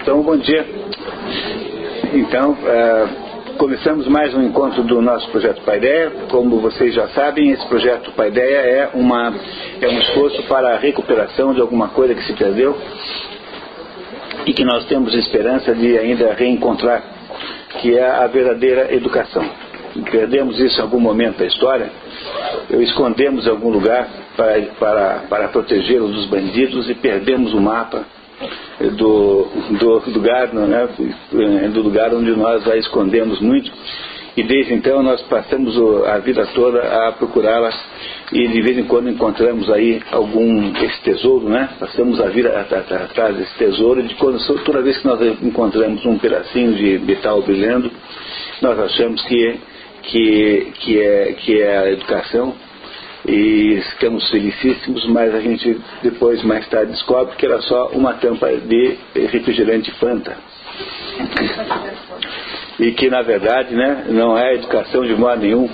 Então, bom dia. Então, começamos mais um encontro do nosso projeto Paideia. Como vocês já sabem, esse projeto Paideia é um esforço para a recuperação de alguma coisa que se perdeu e que nós temos esperança de ainda reencontrar, que é a verdadeira educação. Perdemos isso em algum momento da história, escondemos em algum lugar para protegê-los dos bandidos e perdemos o mapa do lugar, né, do lugar onde nós a escondemos muito, e desde então nós passamos a vida toda a procurá-la, e de vez em quando encontramos aí esse tesouro, né? Passamos a vida atrás desse tesouro, e toda vez que nós encontramos um pedacinho de metal brilhando, nós achamos que é a educação, e ficamos felicíssimos, mas a gente depois, mais tarde, descobre que era só uma tampa de refrigerante Fanta, e que na verdade, né, não é educação de modo nenhum.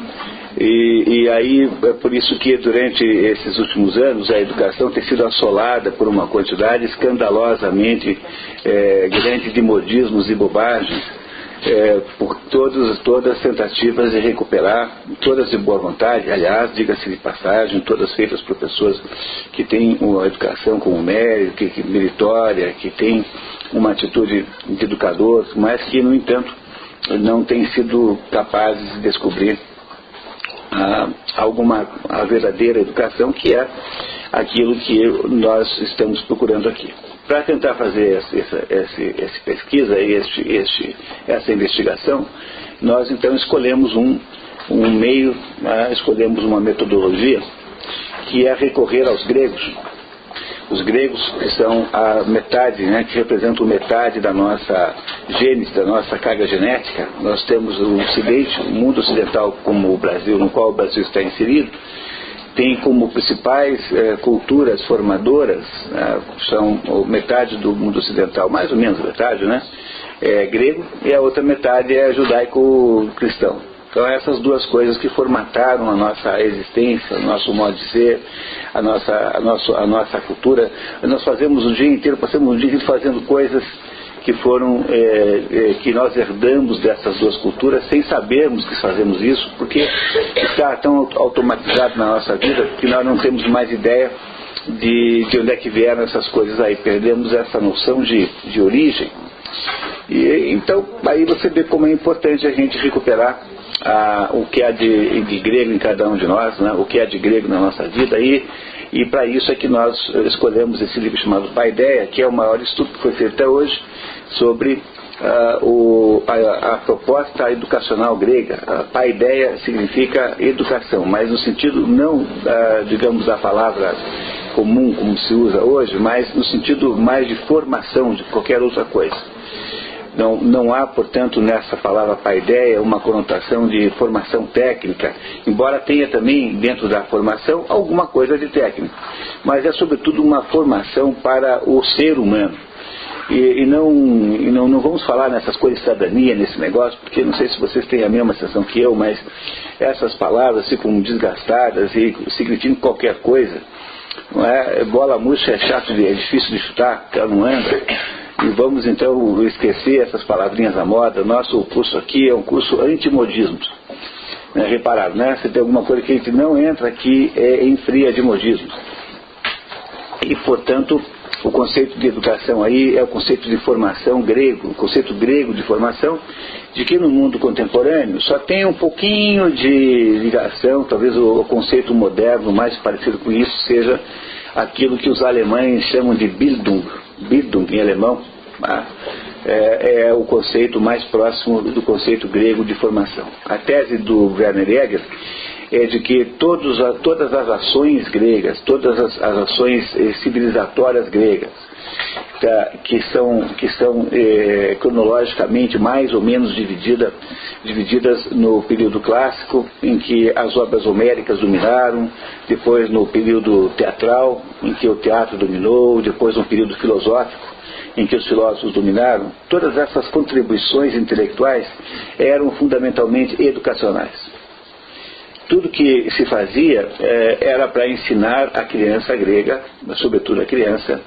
E aí é por isso que durante esses últimos anos a educação tem sido assolada por uma quantidade escandalosamente grande de modismos e bobagens, por todas as tentativas de recuperar, todas de boa vontade, aliás, diga-se de passagem, todas feitas por pessoas que têm uma educação como mérito, que meritória, que têm uma atitude de educador, mas que, no entanto, não têm sido capazes de descobrir a verdadeira educação, que é aquilo que nós estamos procurando aqui. Para tentar fazer essa pesquisa, essa investigação, nós então escolhemos um meio, escolhemos uma metodologia, que é recorrer aos gregos. Os gregos, que são a metade, né, que representam metade da nossa gênese, da nossa carga genética. Nós temos o Ocidente, o mundo ocidental, como o Brasil, no qual o Brasil está inserido, tem como principais culturas formadoras, são metade do mundo ocidental, mais ou menos metade, né, é grego, e a outra metade é judaico-cristão. Então essas duas coisas que formataram a nossa existência, o nosso modo de ser, a nossa cultura. Nós passamos o dia inteiro fazendo coisas que foram, que nós herdamos dessas duas culturas sem sabermos que fazemos isso, porque está tão automatizado na nossa vida que nós não temos mais ideia de onde é que vieram essas coisas aí. Perdemos essa noção de origem. E então aí você vê como é importante a gente recuperar o que há de grego em cada um de nós, né? O que há de grego na nossa vida, e para isso é que nós escolhemos esse livro chamado Paideia, que é o maior estudo que foi feito até hoje sobre a proposta educacional grega. Paideia significa educação, mas no sentido não, digamos, da palavra comum como se usa hoje, mas no sentido mais de formação de qualquer outra coisa. Não há, portanto, nessa palavra paideia uma conotação de formação técnica, embora tenha também dentro da formação alguma coisa de técnico, mas é sobretudo uma formação para o ser humano. E não vamos falar nessas coisas de cidadania, nesse negócio, porque não sei se vocês têm a mesma sensação que eu, mas essas palavras ficam desgastadas e significam qualquer coisa. Não é? Bola murcha é chato, é difícil de chutar, porque ela não anda. E vamos então esquecer essas palavrinhas à moda. Nosso curso aqui é um curso anti-modismos. Repararam, né? Se tem alguma coisa que a gente não entra aqui em fria de modismos. E, portanto, o conceito de educação aí é o conceito de formação grego, o conceito grego de formação, de que no mundo contemporâneo só tem um pouquinho de ligação, talvez o conceito moderno mais parecido com isso seja aquilo que os alemães chamam de Bildung em alemão, é o conceito mais próximo do conceito grego de formação. A tese do Werner Jäger é de que todas as ações gregas, todas as ações civilizatórias gregas, que são cronologicamente mais ou menos divididas no período clássico, em que as obras homéricas dominaram, depois no período teatral, em que o teatro dominou, depois no período filosófico, em que os filósofos dominaram. Todas essas contribuições intelectuais eram fundamentalmente educacionais. Tudo que se fazia era para ensinar a criança grega, sobretudo a criança,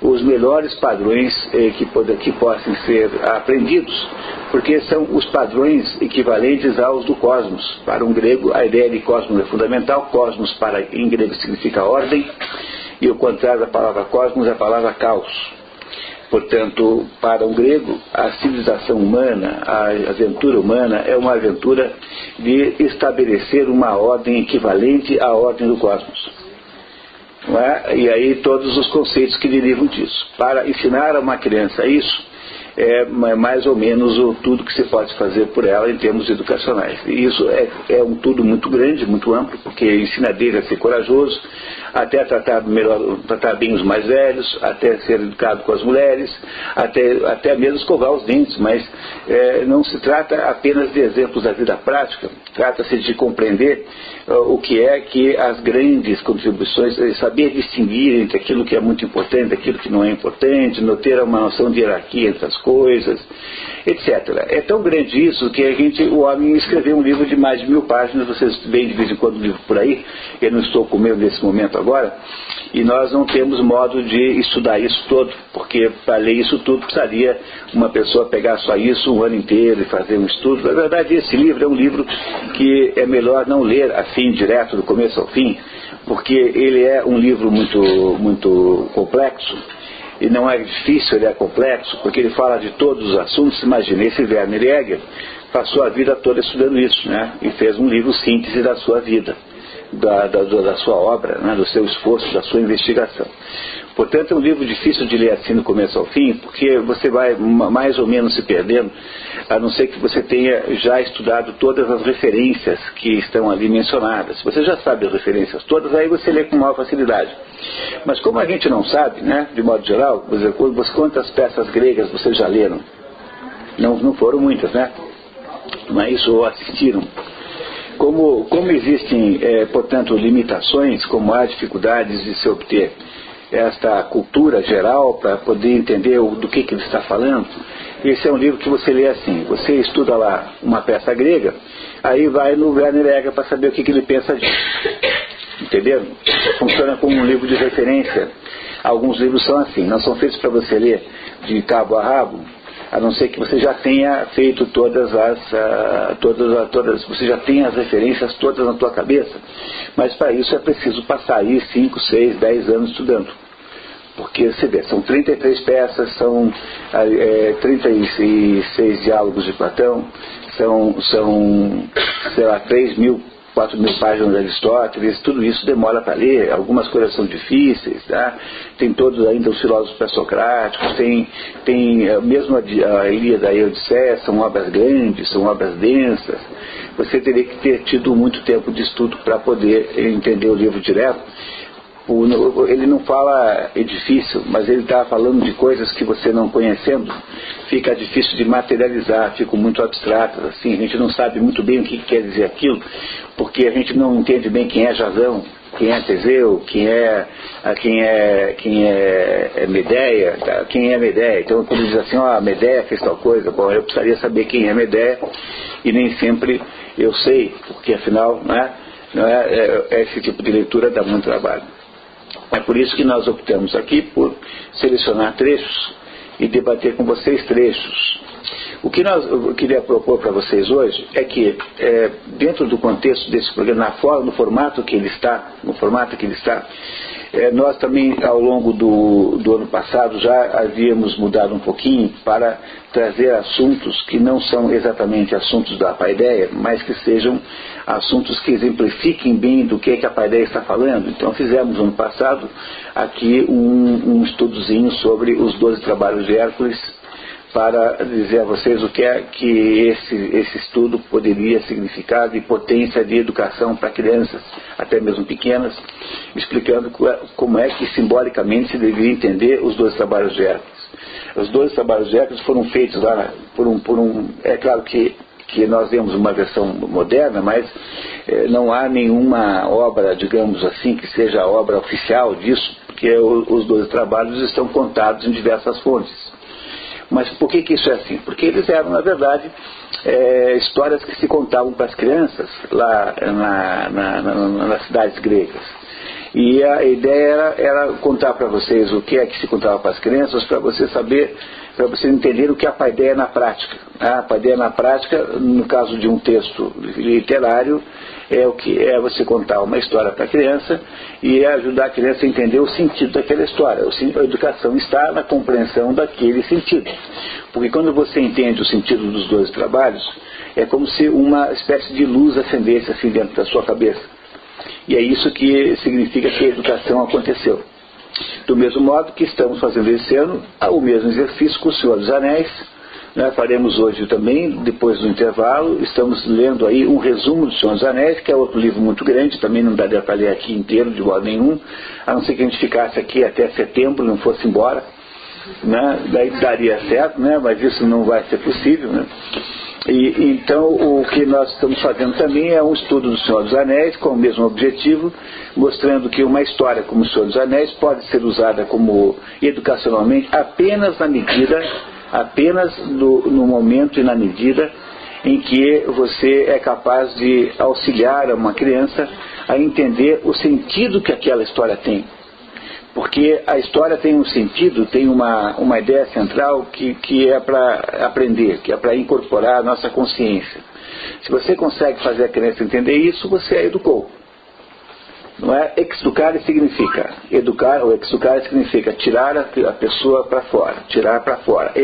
os melhores padrões que possam ser aprendidos, porque são os padrões equivalentes aos do cosmos. Para um grego, a ideia de cosmos é fundamental. Cosmos, em grego, significa ordem, e o contrário da palavra cosmos é a palavra caos. Portanto, para um grego, a civilização humana, a aventura humana, é uma aventura de estabelecer uma ordem equivalente à ordem do cosmos. Não é? E aí todos os conceitos que derivam disso. Para ensinar a uma criança isso, é mais ou menos tudo que se pode fazer por ela em termos educacionais. E isso é um tudo muito grande, muito amplo, porque ensina dele a ser corajoso, até tratar bem os mais velhos, até ser educado com as mulheres, até mesmo escovar os dentes, mas não se trata apenas de exemplos da vida prática, trata-se de compreender o que é que as grandes contribuições, saber distinguir entre aquilo que é muito importante, aquilo que não é importante, não ter uma noção de hierarquia entre as coisas, etc. É tão grande isso que o homem escreveu um livro de mais de 1000 páginas, vocês veem de vez em quando um livro por aí, eu não estou com medo nesse momento agora, e nós não temos modo de estudar isso todo, porque para ler isso tudo precisaria uma pessoa pegar só isso um ano inteiro e fazer um estudo. Na verdade, esse livro é um livro que é melhor não ler assim, direto, do começo ao fim, porque ele é um livro muito, muito complexo. E não é difícil, ele é complexo, porque ele fala de todos os assuntos. Imagina, esse Werner Jäger passou a vida toda estudando isso, né? E fez um livro síntese da sua vida, da sua obra, né? Do seu esforço, da sua investigação. Portanto, é um livro difícil de ler assim do começo ao fim, porque você vai mais ou menos se perdendo, a não ser que você tenha já estudado todas as referências que estão ali mencionadas. Você já sabe as referências todas, aí você lê com maior facilidade. Mas como a gente não sabe, né, de modo geral, quantas peças gregas vocês já leram? Não foram muitas, né? Mas ou assistiram. Como existem, portanto, limitações, como há dificuldades de se obter esta cultura geral para poder entender do que ele está falando, esse é um livro que você lê assim, você estuda lá uma peça grega, aí vai no Werner Jäger para saber o que ele pensa disso. Entendeu? Funciona como um livro de referência. Alguns livros são assim, não são feitos para você ler de cabo a rabo, a não ser que você já tenha feito todas, você já tenha as referências todas na tua cabeça. Mas para isso é preciso passar aí 5, 6, 10 anos estudando. Porque, você vê, são 33 peças, são 36 diálogos de Platão, são sei lá, 3.000, 4.000 páginas de Aristóteles, tudo isso demora para ler, algumas coisas são difíceis, tá? Tem todos ainda os filósofos pré-socráticos, tem mesmo a Ilíada e a Odisseia, são obras grandes, são obras densas. Você teria que ter tido muito tempo de estudo para poder entender o livro direto. Ele não fala edifício, mas ele está falando de coisas que você não conhecendo, fica difícil de materializar, ficam muito abstratas, assim, a gente não sabe muito bem o que quer dizer aquilo, porque a gente não entende bem quem é Jasão, quem é Teseu, quem é Medeia, tá? Quem é Medeia. Então quando diz assim, Medeia fez tal coisa, bom, eu precisaria saber quem é Medeia, e nem sempre eu sei, porque afinal, esse tipo de leitura dá muito trabalho. É por isso que nós optamos aqui por selecionar trechos e debater com vocês trechos. O que eu queria propor para vocês hoje é que, dentro do contexto desse programa, no formato que ele está, nós também, ao longo do ano passado, já havíamos mudado um pouquinho para trazer assuntos que não são exatamente assuntos da Paideia, mas que sejam assuntos que exemplifiquem bem do que a Paideia está falando. Então fizemos no ano passado aqui um estudozinho sobre os 12 trabalhos de Hércules, para dizer a vocês o que é que esse estudo poderia significar de potência de educação para crianças, até mesmo pequenas, explicando como é que simbolicamente se deveria entender os 12 trabalhos de Hércules. Os 12 trabalhos de Hércules foram feitos lá é claro que nós vemos uma versão moderna, mas não há nenhuma obra, digamos assim, que seja a obra oficial disso, porque os 12 trabalhos estão contados em diversas fontes. Mas por que isso é assim? Porque eles eram, na verdade, histórias que se contavam para as crianças lá nas cidades gregas. E a ideia era contar para vocês o que é que se contava para as crianças, para vocês saber, para vocês entenderem o que é a paideia na prática. A paideia na prática, no caso de um texto literário, é o que é você contar uma história para a criança e ajudar a criança a entender o sentido daquela história. A educação está na compreensão daquele sentido. Porque quando você entende o sentido dos dois trabalhos, é como se uma espécie de luz acendesse assim dentro da sua cabeça. E é isso que significa que a educação aconteceu. Do mesmo modo que estamos fazendo esse ano o mesmo exercício com o Senhor dos Anéis. Faremos hoje também, depois do intervalo, estamos lendo aí um resumo do Senhor dos Anéis, que é outro livro muito grande, também não daria para ler aqui inteiro de modo nenhum, a não ser que a gente ficasse aqui até setembro e não fosse embora, daí daria certo, mas isso não vai ser possível, E, então o que nós estamos fazendo também é um estudo do Senhor dos Anéis com o mesmo objetivo, mostrando que uma história como o Senhor dos Anéis pode ser usada como educacionalmente apenas no momento e na medida em que você é capaz de auxiliar uma criança a entender o sentido que aquela história tem. Porque a história tem um sentido, tem uma ideia central que é para aprender, que é para incorporar a nossa consciência. Se você consegue fazer a criança entender isso, você a educou. Não é? Exeducare significa educar, ou exeducare significa tirar a pessoa para fora, tirar para fora,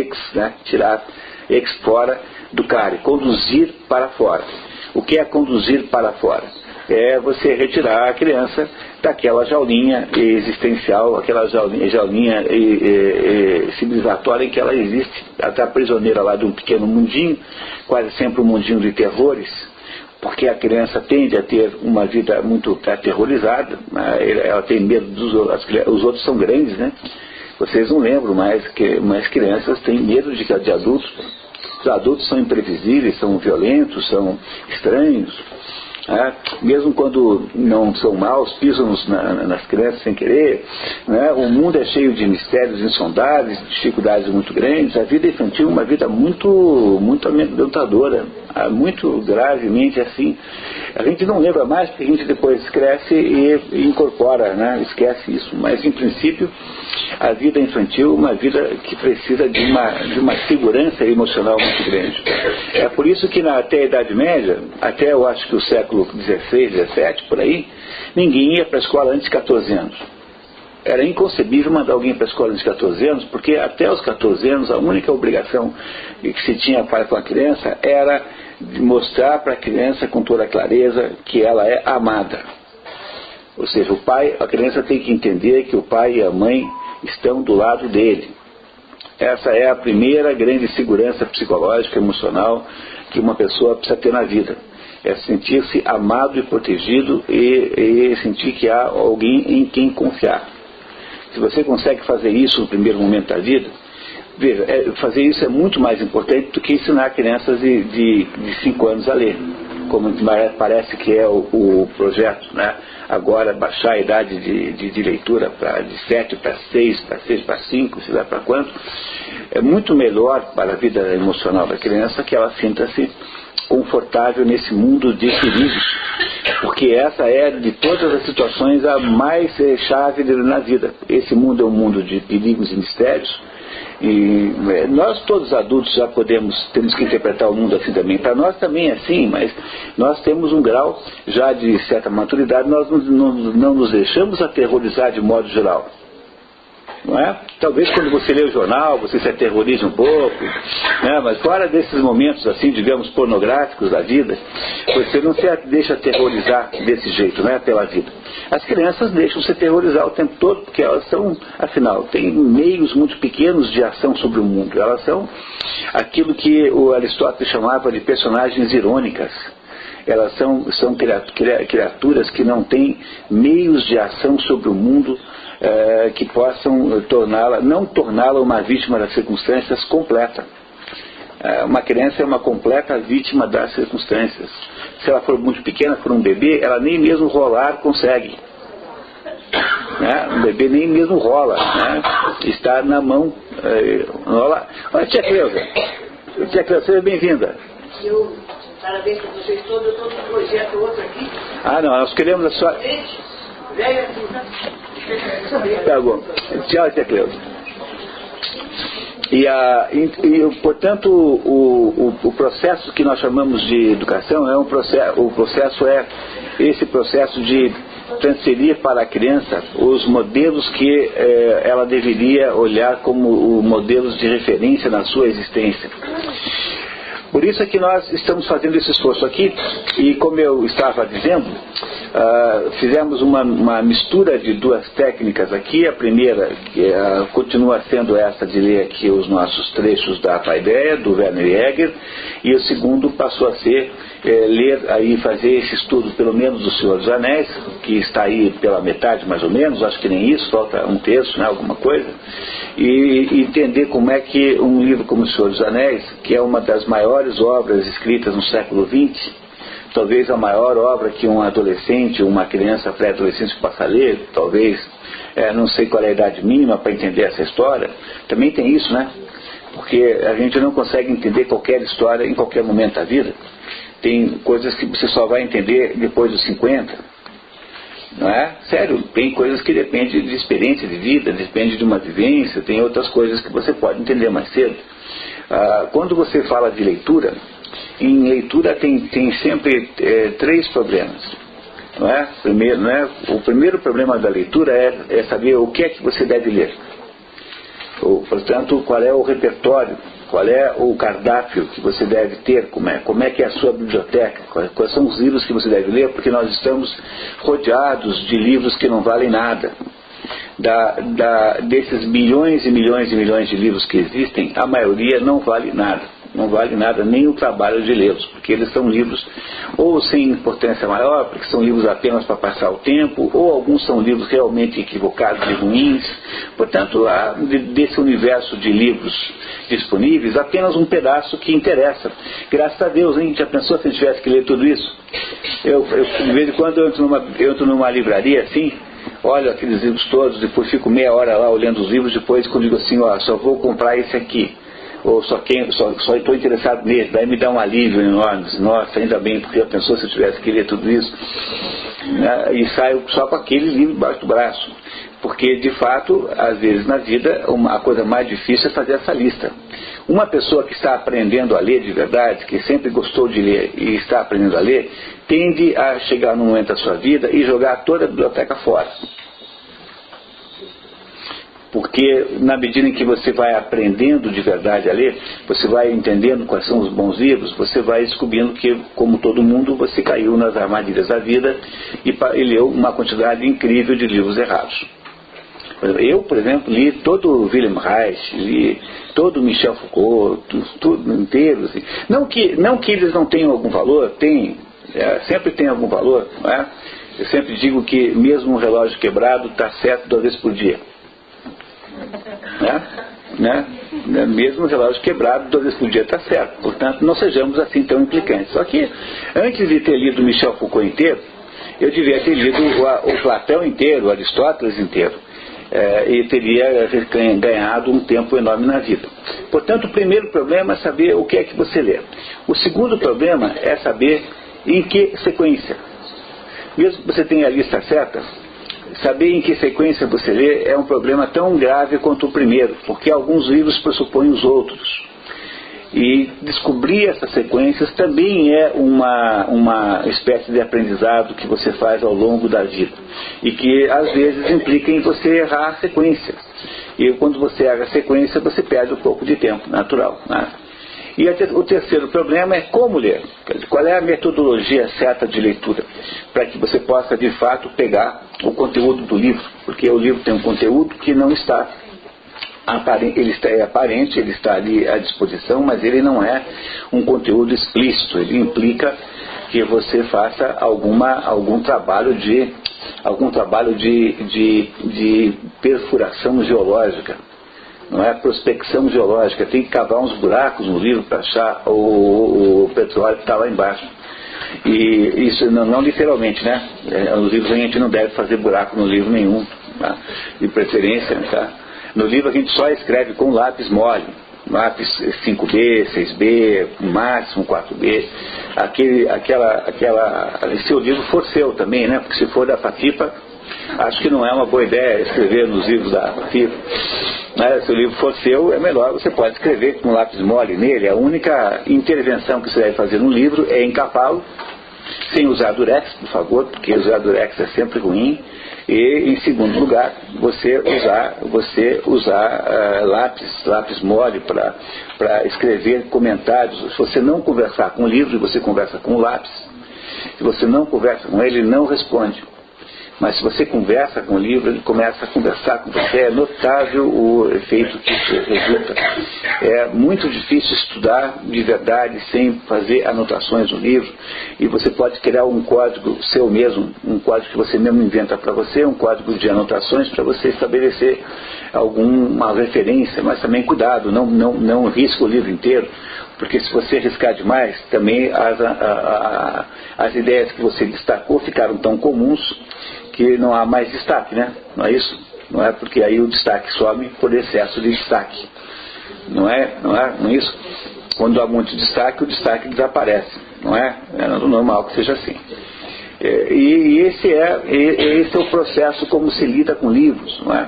tirar fora, educare, conduzir para fora. O que é conduzir para fora? É você retirar a criança daquela jaulinha existencial, aquela jaulinha civilizatória em que ela existe. Ela está prisioneira lá de um pequeno mundinho, quase sempre um mundinho de terrores, porque a criança tende a ter uma vida muito aterrorizada, ela tem medo dos outros, os outros são grandes, Vocês não lembram mais que crianças têm medo de adultos. Os adultos são imprevisíveis, são violentos, são estranhos. Mesmo quando não são maus, pisam nas crianças sem querer. O mundo é cheio de mistérios insondáveis, dificuldades muito grandes. A vida infantil é uma vida muito amedrontadora, muito gravemente assim. A gente não lembra mais porque a gente depois cresce e incorpora, esquece isso. Mas em princípio a vida infantil é uma vida que precisa de uma segurança emocional muito grande. É por isso que até a Idade Média, até eu acho que o século XVI, XVII, por aí, ninguém ia para a escola antes de 14 anos. Era inconcebível mandar alguém para a escola antes de 14 anos, porque até os 14 anos a única obrigação que se tinha para com a criança era de mostrar para a criança com toda a clareza que ela é amada. Ou seja, a criança tem que entender que o pai e a mãe estão do lado dele. Essa é a primeira grande segurança psicológica, emocional que uma pessoa precisa ter na vida. É sentir-se amado e protegido e sentir que há alguém em quem confiar. Se você consegue fazer isso no primeiro momento da vida, veja, fazer isso é muito mais importante do que ensinar crianças de 5 anos a ler, como parece que é o projeto, Agora baixar a idade de leitura de 7 para 6, para 6 para 5, sei lá para quanto. É muito melhor para a vida emocional da criança que ela sinta-se confortável nesse mundo de perigos, porque essa é de todas as situações a mais chave na vida. Esse mundo é um mundo de perigos e mistérios, e nós todos adultos já temos que interpretar o mundo assim também. Para nós também é assim, mas nós temos um grau já de certa maturidade, nós não nos deixamos aterrorizar de modo geral. Não é? Talvez quando você lê o jornal você se aterrorize um pouco, mas fora desses momentos assim, digamos, pornográficos da vida, você não se deixa aterrorizar desse jeito, pela vida. As crianças deixam se aterrorizar o tempo todo, porque elas são, afinal, têm meios muito pequenos de ação sobre o mundo. Elas são aquilo que o Aristóteles chamava de personagens irônicas. Elas são criaturas que não têm meios de ação sobre o mundo que possam não torná-la uma vítima das circunstâncias completa. Uma criança é uma completa vítima das circunstâncias. Se ela for muito pequena, for um bebê, ela nem mesmo rolar consegue. Um bebê nem mesmo rola. Está na mão. Olha, tia Cleusa. Tia Cleusa, seja bem-vinda. Parabéns para vocês todos. Eu estou com um projeto outro aqui. Não, nós queremos a sua... Tá bom. Tchau, Tia Cleusa. Portanto, o processo que nós chamamos de educação é esse processo de transferir para a criança os modelos que ela deveria olhar como modelos de referência na sua existência. Por isso é que nós estamos fazendo esse esforço aqui, e como eu estava dizendo, fizemos uma mistura de duas técnicas aqui. A primeira continua sendo essa de ler aqui os nossos trechos da Paideia, do Werner Jäger, e o segundo passou a ser ler aí, fazer esse estudo pelo menos do Senhor dos Anéis, que está aí pela metade mais ou menos, acho que nem isso, falta um terço, né, alguma coisa, e entender como é que um livro como o Senhor dos Anéis, que é uma das maiores obras escritas no século XX, talvez a maior obra que um adolescente, uma criança pré-adolescente possa ler, talvez, não sei qual é a idade mínima para entender essa história, também tem isso, né? Porque a gente não consegue entender qualquer história em qualquer momento da vida. Tem coisas que você só vai entender depois dos 50, não é? Sério, tem coisas que dependem de experiência de vida, depende de uma vivência, tem outras coisas que você pode entender mais cedo. Quando você fala de leitura, em leitura tem sempre três problemas, não é? Primeiro, não é? O primeiro problema da leitura é saber o que é que você deve ler. Portanto, qual é o repertório, qual é o cardápio que você deve ter, como é que é a sua biblioteca, quais são os livros que você deve ler, porque nós estamos rodeados de livros que não valem nada. Desses milhões e milhões e milhões de livros que existem, a maioria não vale nada. Não vale nada nem o trabalho de lê-los, porque eles são livros ou sem importância maior, porque são livros apenas para passar o tempo, ou alguns são livros realmente equivocados e ruins. Portanto, desse universo de livros disponíveis, apenas um pedaço que interessa. Graças a Deus, hein? Já pensou se a gente tivesse que ler tudo isso? Eu de vez em quando eu entro numa livraria assim, olho aqueles livros todos, depois fico meia hora lá olhando os livros, depois quando digo assim, só vou comprar esse aqui, ou só estou interessado nele, daí me dá um alívio enorme. Nossa, ainda bem, porque já pensou se eu tivesse que ler tudo isso, né? E saio só com aquele livro debaixo do braço, porque de fato, às vezes na vida, a coisa mais difícil é fazer essa lista. Uma pessoa que está aprendendo a ler de verdade, que sempre gostou de ler e está aprendendo a ler, tende a chegar num momento da sua vida e jogar toda a biblioteca fora. Porque na medida em que você vai aprendendo de verdade a ler, você vai entendendo quais são os bons livros, você vai descobrindo que, como todo mundo, você caiu nas armadilhas da vida e leu uma quantidade incrível de livros errados. Eu, por exemplo, li todo o Wilhelm Reich, li todo o Michel Foucault, tudo inteiro. Assim. Não que eles não tenham algum valor, tem, sempre tem algum valor, não é? Eu sempre digo que mesmo um relógio quebrado está certo 2 vezes por dia. Né? Mesmo o relógio quebrado 2 vezes por dia está certo. Portanto, não sejamos assim tão implicantes. Só que antes de ter lido Michel Foucault inteiro, eu devia ter lido o Platão inteiro, o Aristóteles inteiro, e teria ganhado um tempo enorme na vida. Portanto, o primeiro problema é saber o que é que você lê. O segundo problema é saber em que sequência. Mesmo que você tenha a lista certa, saber em que sequência você lê é um problema tão grave quanto o primeiro, porque alguns livros pressupõem os outros. E descobrir essas sequências também é uma espécie de aprendizado que você faz ao longo da vida. E que às vezes implica em você errar a sequência. E quando você erra a sequência, você perde um pouco de tempo, natural, né? E o terceiro problema é como ler. Qual é a metodologia certa de leitura, para que você possa de fato pegar o conteúdo do livro, porque o livro tem um conteúdo que não está aparente, ele é aparente, ele está ali à disposição, mas ele não é um conteúdo explícito, ele implica que você faça algum trabalho de perfuração geológica. Não é prospecção geológica, tem que cavar uns buracos no livro para achar o petróleo que está lá embaixo. E isso não literalmente, né? Nos livros a gente não deve fazer buraco no livro nenhum, tá? De preferência, tá? No livro a gente só escreve com lápis mole, lápis 5B, 6B, máximo 4B. Se o livro for seu também, né? Porque se for da Fatipa, Acho que não é uma boa ideia escrever nos livros da FIFA. Se o livro for seu, é melhor, você pode escrever com lápis mole nele. A única intervenção que você deve fazer no livro é encapá-lo, sem usar durex, por favor, porque usar durex é sempre ruim. E, em segundo lugar, você usar lápis mole para escrever comentários. Se você não conversar com o livro, você conversa com o lápis. Se você não conversa com ele, ele não responde. Mas se você conversa com o livro, ele começa a conversar com você. É notável o efeito que isso resulta. É muito difícil estudar de verdade sem fazer anotações no livro. E você pode criar um código seu mesmo, um código que você mesmo inventa para você, um código de anotações para você estabelecer alguma referência. Mas também cuidado, não risca o livro inteiro. Porque se você arriscar demais, também as ideias que você destacou ficaram tão comuns que não há mais destaque, né? Não é isso? Não é porque aí o destaque sobe por excesso de destaque. Não é isso? Quando há muito destaque, o destaque desaparece. Não é? É normal que seja assim. E esse é o processo como se lida com livros, não é?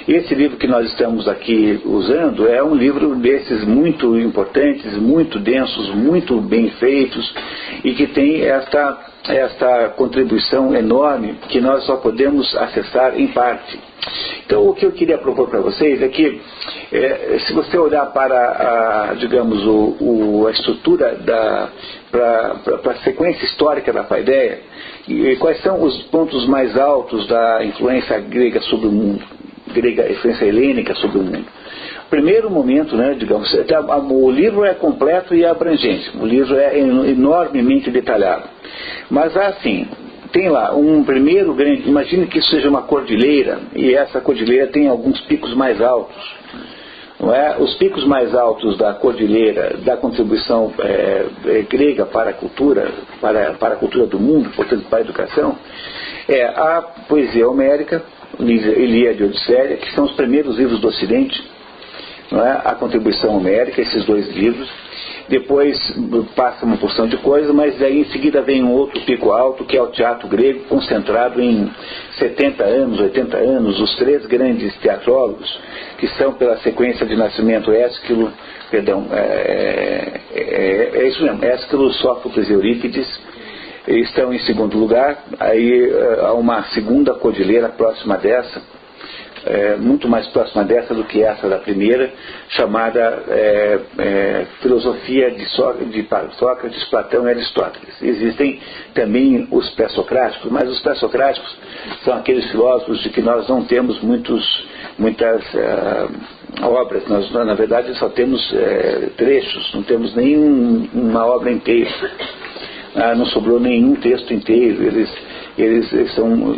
Esse livro que nós estamos aqui usando é um livro desses muito importantes, muito densos, muito bem feitos e que tem esta contribuição enorme que nós só podemos acessar em parte. Então, o que eu queria propor para vocês é que, se você olhar para, a estrutura para a sequência histórica da paideia, e quais são os pontos mais altos da influência grega sobre o mundo, influência helênica sobre o mundo. Primeiro momento, né, o livro é completo e abrangente, o livro é enormemente detalhado. Mas assim, tem lá um primeiro grande, imagine que isso seja uma cordilheira, e essa cordilheira tem alguns picos mais altos. Não é? Os picos mais altos da cordilheira, da contribuição grega para a cultura, para a cultura do mundo, portanto para a educação, é a poesia homérica, Ilíada e Odisseia, que são os primeiros livros do Ocidente, não é? A contribuição homérica, esses dois livros. Depois passa uma porção de coisas, mas aí em seguida vem um outro pico alto, que é o teatro grego, concentrado em 70 anos, 80 anos, os três grandes teatrólogos, que são pela sequência de nascimento Ésquilo, Ésquilo, Sófocles e Eurípides, estão em segundo lugar. Aí há uma segunda cordilheira próxima dessa, muito mais próxima dessa do que essa da primeira, chamada filosofia de Sócrates, Platão e Aristóteles. Existem também os pré-socráticos, mas os pré-socráticos são aqueles filósofos de que nós não temos muitas obras. Nós, na verdade, só temos trechos, não temos nenhuma obra inteira. Não sobrou nenhum texto inteiro. Eles são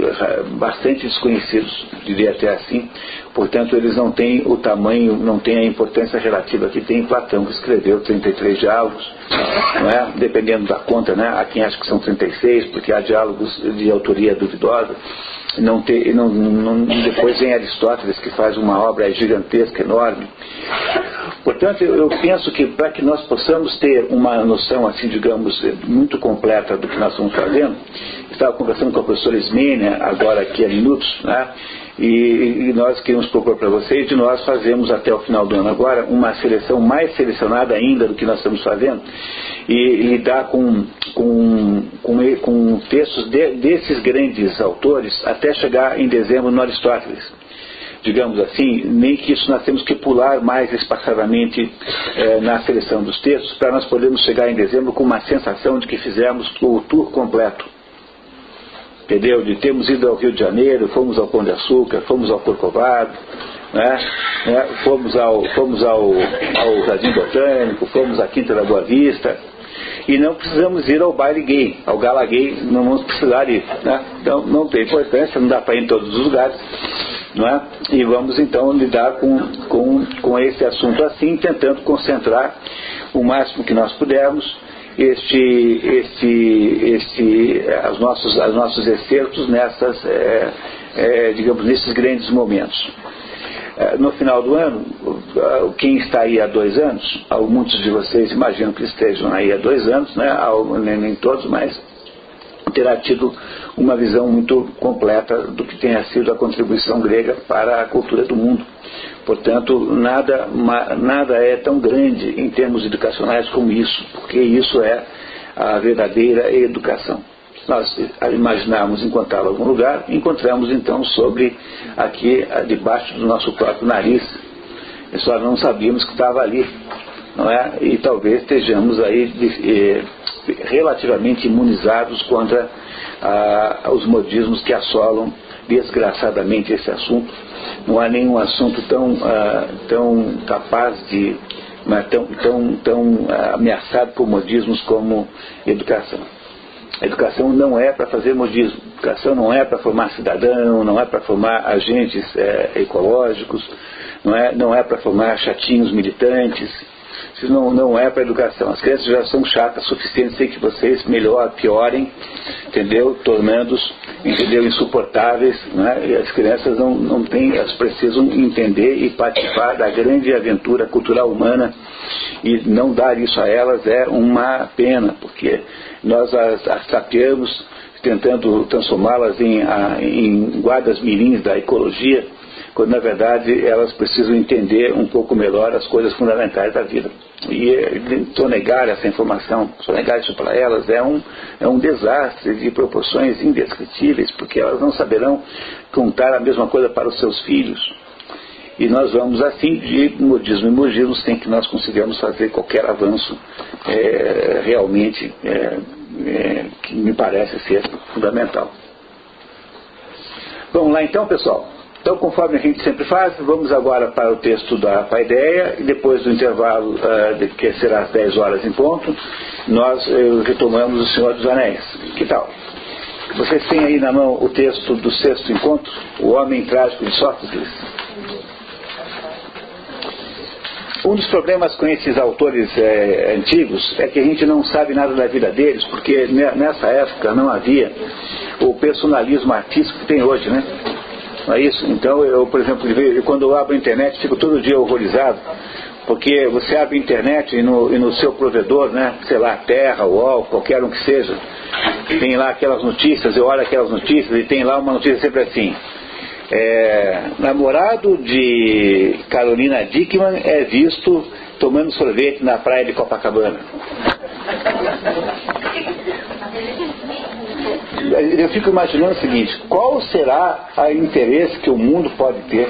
bastante desconhecidos, diria até assim. Portanto, eles não têm o tamanho, não têm a importância relativa que tem Platão, que escreveu 33 diálogos, não é? Dependendo da conta, né? Há quem acha que são 36, porque há diálogos de autoria duvidosa. Depois vem Aristóteles, que faz uma obra gigantesca, enorme. Portanto, eu penso que para que nós possamos ter uma noção, assim, digamos, muito completa do que nós estamos fazendo, estava conversando com a professora Ismênia agora aqui há minutos, né? E nós queremos propor para vocês de nós fazermos até o final do ano agora uma seleção mais selecionada ainda do que nós estamos fazendo e lidar com textos desses grandes autores até chegar em dezembro no Aristóteles. Digamos assim, nem que isso nós temos que pular mais espaçadamente na seleção dos textos para nós podermos chegar em dezembro com uma sensação de que fizemos o tour completo. Entendeu? De termos ido ao Rio de Janeiro, fomos ao Pão de Açúcar, fomos ao Corcovado, né? Fomos ao Jardim Botânico, fomos à Quinta da Boa Vista, e não precisamos ir ao baile gay, ao gala gay, não vamos precisar ir, né? Então não tem importância, não dá para ir em todos os lugares, não é? E vamos então lidar com esse assunto assim, tentando concentrar o máximo que nós pudermos os nossos excertos nesses grandes momentos. No final do ano, quem está aí há 2 anos, muitos de vocês imaginam que estejam aí há 2 anos, né? Nem todos, mas terá tido uma visão muito completa do que tenha sido a contribuição grega para a cultura do mundo. Portanto, nada é tão grande em termos educacionais como isso, porque isso é a verdadeira educação. Nós imaginamos encontrá-lo em algum lugar, encontramos então aqui debaixo do nosso próprio nariz. E só não sabíamos que estava ali, não é? E talvez estejamos aí relativamente imunizados contra os modismos que assolam desgraçadamente esse assunto. Não há nenhum assunto tão capaz de, tão ameaçado por modismos como educação. A educação não é para fazer modismo. A educação não é para formar cidadão, não é para formar agentes ecológicos, não é para formar chatinhos militantes. Isso não é para a educação. As crianças já são chatas o suficiente, sem que vocês piorem, entendeu? Tornando-os, insuportáveis, né? E as crianças elas precisam entender e participar da grande aventura cultural humana, e não dar isso a elas é uma pena, porque nós as tapeamos tentando transformá-las em guardas mirins da ecologia, quando na verdade elas precisam entender um pouco melhor as coisas fundamentais da vida. E sonegar essa informação, sonegar isso para elas é um desastre de proporções indescritíveis, porque elas não saberão contar a mesma coisa para os seus filhos. E nós vamos assim de modismo em modismo, sem que nós consigamos fazer qualquer avanço realmente que me parece ser fundamental. Vamos lá então, pessoal. Então, conforme a gente sempre faz, vamos agora para o texto da Paideia, e depois do intervalo, que será às 10 horas em ponto, nós retomamos o Senhor dos Anéis. Que tal? Vocês têm aí na mão o texto do 6º encontro, O Homem Trágico de Sófocles. Um dos problemas com esses autores antigos é que a gente não sabe nada da vida deles, porque nessa época não havia o personalismo artístico que tem hoje, né? Não é isso? Então, por exemplo, quando eu abro a internet, fico todo dia horrorizado, porque você abre a internet e no seu provedor, né, sei lá, Terra, UOL, qualquer um que seja, tem lá aquelas notícias, eu olho aquelas notícias e tem lá uma notícia sempre assim: namorado de Carolina Dickman é visto tomando sorvete na praia de Copacabana. Eu fico imaginando o seguinte: qual será o interesse que o mundo pode ter,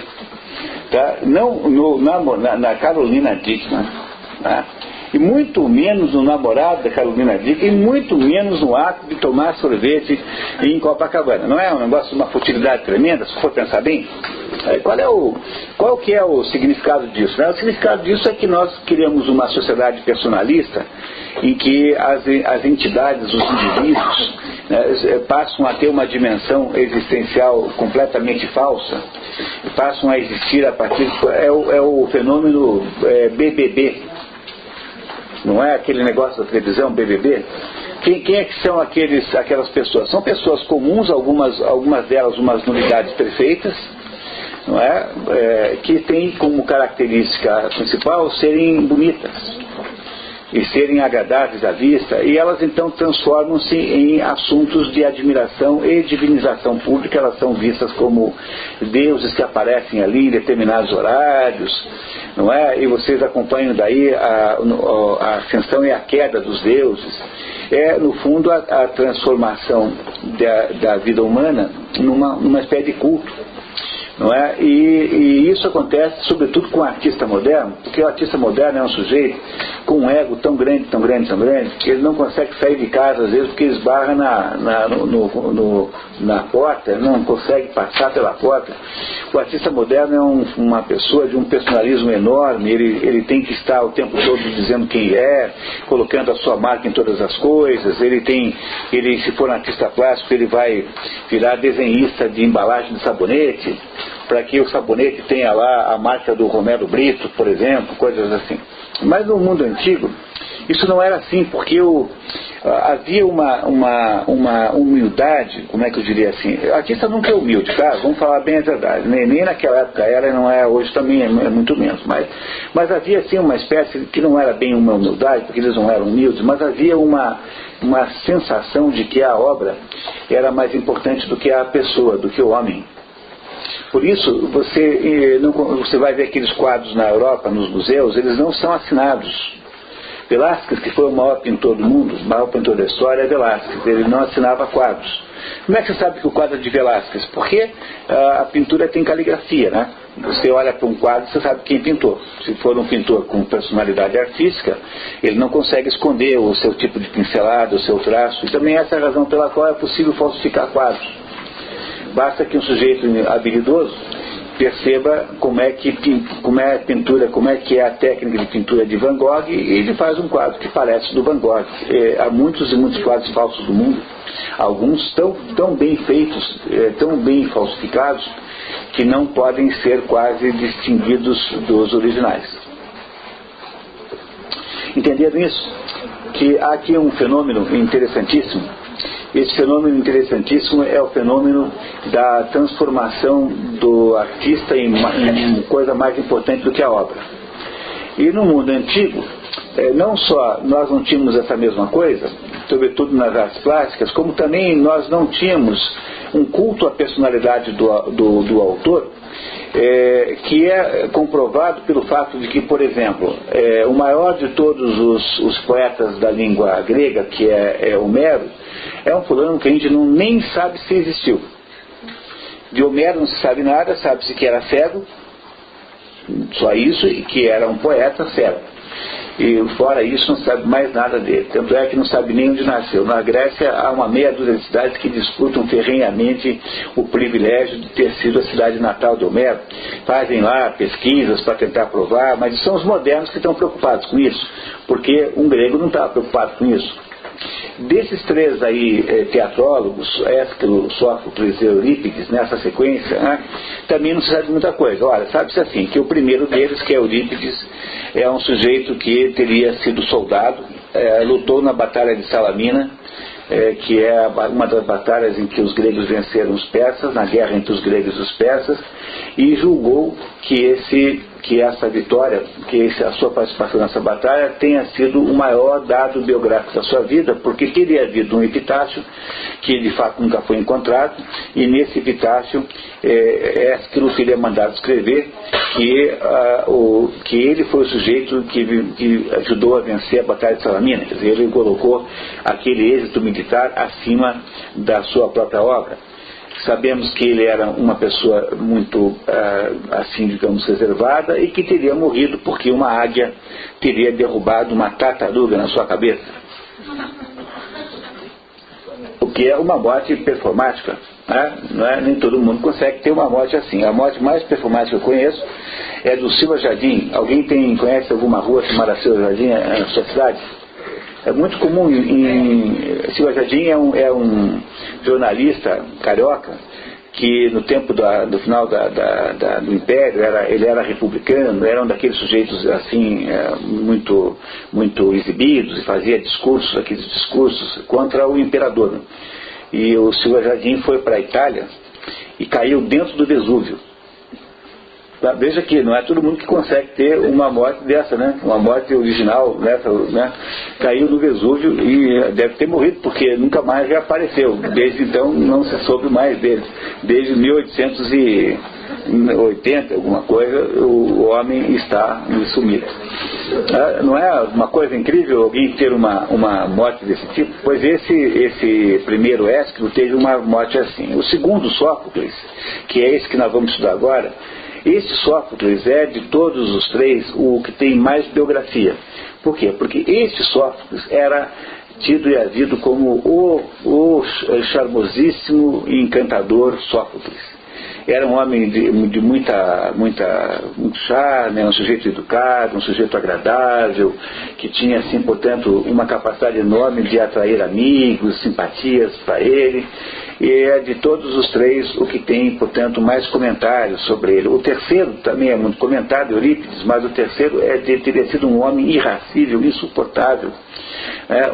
tá? Não na Carolina Dickman, tá? E muito menos no namorado da Carolina Dickman, e muito menos no ato de tomar sorvete em Copacabana. Não é um negócio de uma futilidade tremenda, se for pensar bem? Qual que é o significado disso, né? O significado disso é que nós criamos uma sociedade personalista em que as entidades, os indivíduos, né, passam a ter uma dimensão existencial completamente falsa, passam a existir a partir... É o fenômeno BBB. Não é aquele negócio da televisão, BBB? Quem é que são aquelas pessoas? São pessoas comuns, algumas delas umas nulidades perfeitas, não é? Que têm como característica principal serem bonitas e serem agradáveis à vista, e elas então transformam-se em assuntos de admiração e divinização pública. Elas são vistas como deuses que aparecem ali em determinados horários, não é? E vocês acompanham daí a ascensão e a queda dos deuses. É, no fundo, a transformação da vida humana numa espécie de culto. Não é? E isso acontece sobretudo com o artista moderno, porque o artista moderno é um sujeito com um ego tão grande, que ele não consegue sair de casa às vezes porque esbarra na porta, não consegue passar pela porta. O artista moderno é uma pessoa de um personalismo enorme, ele tem que estar o tempo todo dizendo quem é, colocando a sua marca em todas as coisas. Se for um artista plástico, ele vai virar desenhista de embalagem de sabonete, para que o sabonete tenha lá a marca do Romero Brito, por exemplo, coisas assim. Mas no mundo antigo, isso não era assim, porque havia uma humildade, como é que eu diria assim, a artista nunca é humilde, tá? Vamos falar bem a verdade, nem naquela época ela não é, hoje também é muito menos, mas havia assim uma espécie que não era bem uma humildade, porque eles não eram humildes, mas havia uma sensação de que a obra era mais importante do que a pessoa, do que o homem. Por isso, você vai ver aqueles quadros na Europa, nos museus, eles não são assinados. Velázquez, que foi o maior pintor do mundo, o maior pintor da história, é Velázquez. Ele não assinava quadros. Como é que você sabe que o quadro é de Velázquez? Porque a pintura tem caligrafia, né? Você olha para um quadro e você sabe quem pintou. Se for um pintor com personalidade artística, ele não consegue esconder o seu tipo de pincelada, o seu traço. E também essa é a razão pela qual é possível falsificar quadros. Basta que um sujeito habilidoso perceba como é a pintura, como é que é a técnica de pintura de Van Gogh, e ele faz um quadro que parece do Van Gogh. Há muitos e muitos quadros falsos do mundo, alguns tão bem feitos, tão bem falsificados, que não podem ser quase distinguidos dos originais. Entenderam isso? Que há aqui um fenômeno interessantíssimo. Esse fenômeno interessantíssimo é o fenômeno da transformação do artista em coisa mais importante do que a obra. E no mundo antigo, não só nós não tínhamos essa mesma coisa, sobretudo nas artes plásticas, como também nós não tínhamos um culto à personalidade do autor, que é comprovado pelo fato de que, por exemplo, o maior de todos os poetas da língua grega, que é Homero, é um fulano que a gente nem sabe se existiu. De Homero não se sabe nada, sabe-se que era cego, só isso, e que era um poeta cego. E fora isso não sabe mais nada dele. Tanto é que não sabe nem onde nasceu. Na Grécia há uma meia dúzia de cidades que disputam ferrenhamente o privilégio de ter sido a cidade natal de Homero. Fazem lá pesquisas para tentar provar, mas são os modernos que estão preocupados com isso, porque um grego não estava preocupado com isso. Desses três aí teatrólogos, Ésquilo, Sófocles e Eurípides, nessa sequência, né, também não se sabe muita coisa. Olha, sabe-se assim, que o primeiro deles, que é Eurípides, é um sujeito que teria sido soldado, lutou na Batalha de Salamina, que é uma das batalhas em que os gregos venceram os persas, na guerra entre os gregos e os persas, e julgou que essa vitória, a sua participação nessa batalha tenha sido o maior dado biográfico da sua vida, porque teria havido um epitáfio que de fato nunca foi encontrado, e nesse epitáfio Ésquilo teria mandado escrever que ele foi o sujeito que ajudou a vencer a Batalha de Salamina. Quer dizer, ele colocou aquele êxito militar acima da sua própria obra. Sabemos que ele era uma pessoa muito, assim, digamos, reservada, e que teria morrido porque uma águia teria derrubado uma tartaruga na sua cabeça. O que é uma morte performática, né? Nem todo mundo consegue ter uma morte assim. A morte mais performática que eu conheço é do Silva Jardim. Alguém conhece alguma rua chamada Silva Jardim na sua cidade? É muito comum Silva Jardim é um jornalista carioca que no tempo do final do Império ele era republicano, era um daqueles sujeitos assim muito, muito exibidos, e fazia aqueles discursos contra o imperador. E o Silva Jardim foi para a Itália e caiu dentro do Vesúvio. Veja que não é todo mundo que consegue ter uma morte dessa, né? Uma morte original dessa, né? Caiu no Vesúvio e deve ter morrido, porque nunca mais reapareceu. Desde então não se soube mais dele. Desde 1880, alguma coisa, o homem está sumido. Não é uma coisa incrível alguém ter uma morte desse tipo? Pois esse primeiro Ésquilo teve uma morte assim. O segundo, Sófocles, que é esse que nós vamos estudar agora, esse Sófocles é, de todos os três, o que tem mais biografia. Por quê? Porque esse Sófocles era tido e havido como o charmosíssimo e encantador Sófocles. Era um homem de muito charme, um sujeito educado, um sujeito agradável, que tinha, assim, portanto, uma capacidade enorme de atrair amigos, simpatias para ele. E é de todos os três o que tem, portanto, mais comentários sobre ele. O terceiro também é muito comentado, Eurípides, mas o terceiro teria sido um homem irracível, insuportável,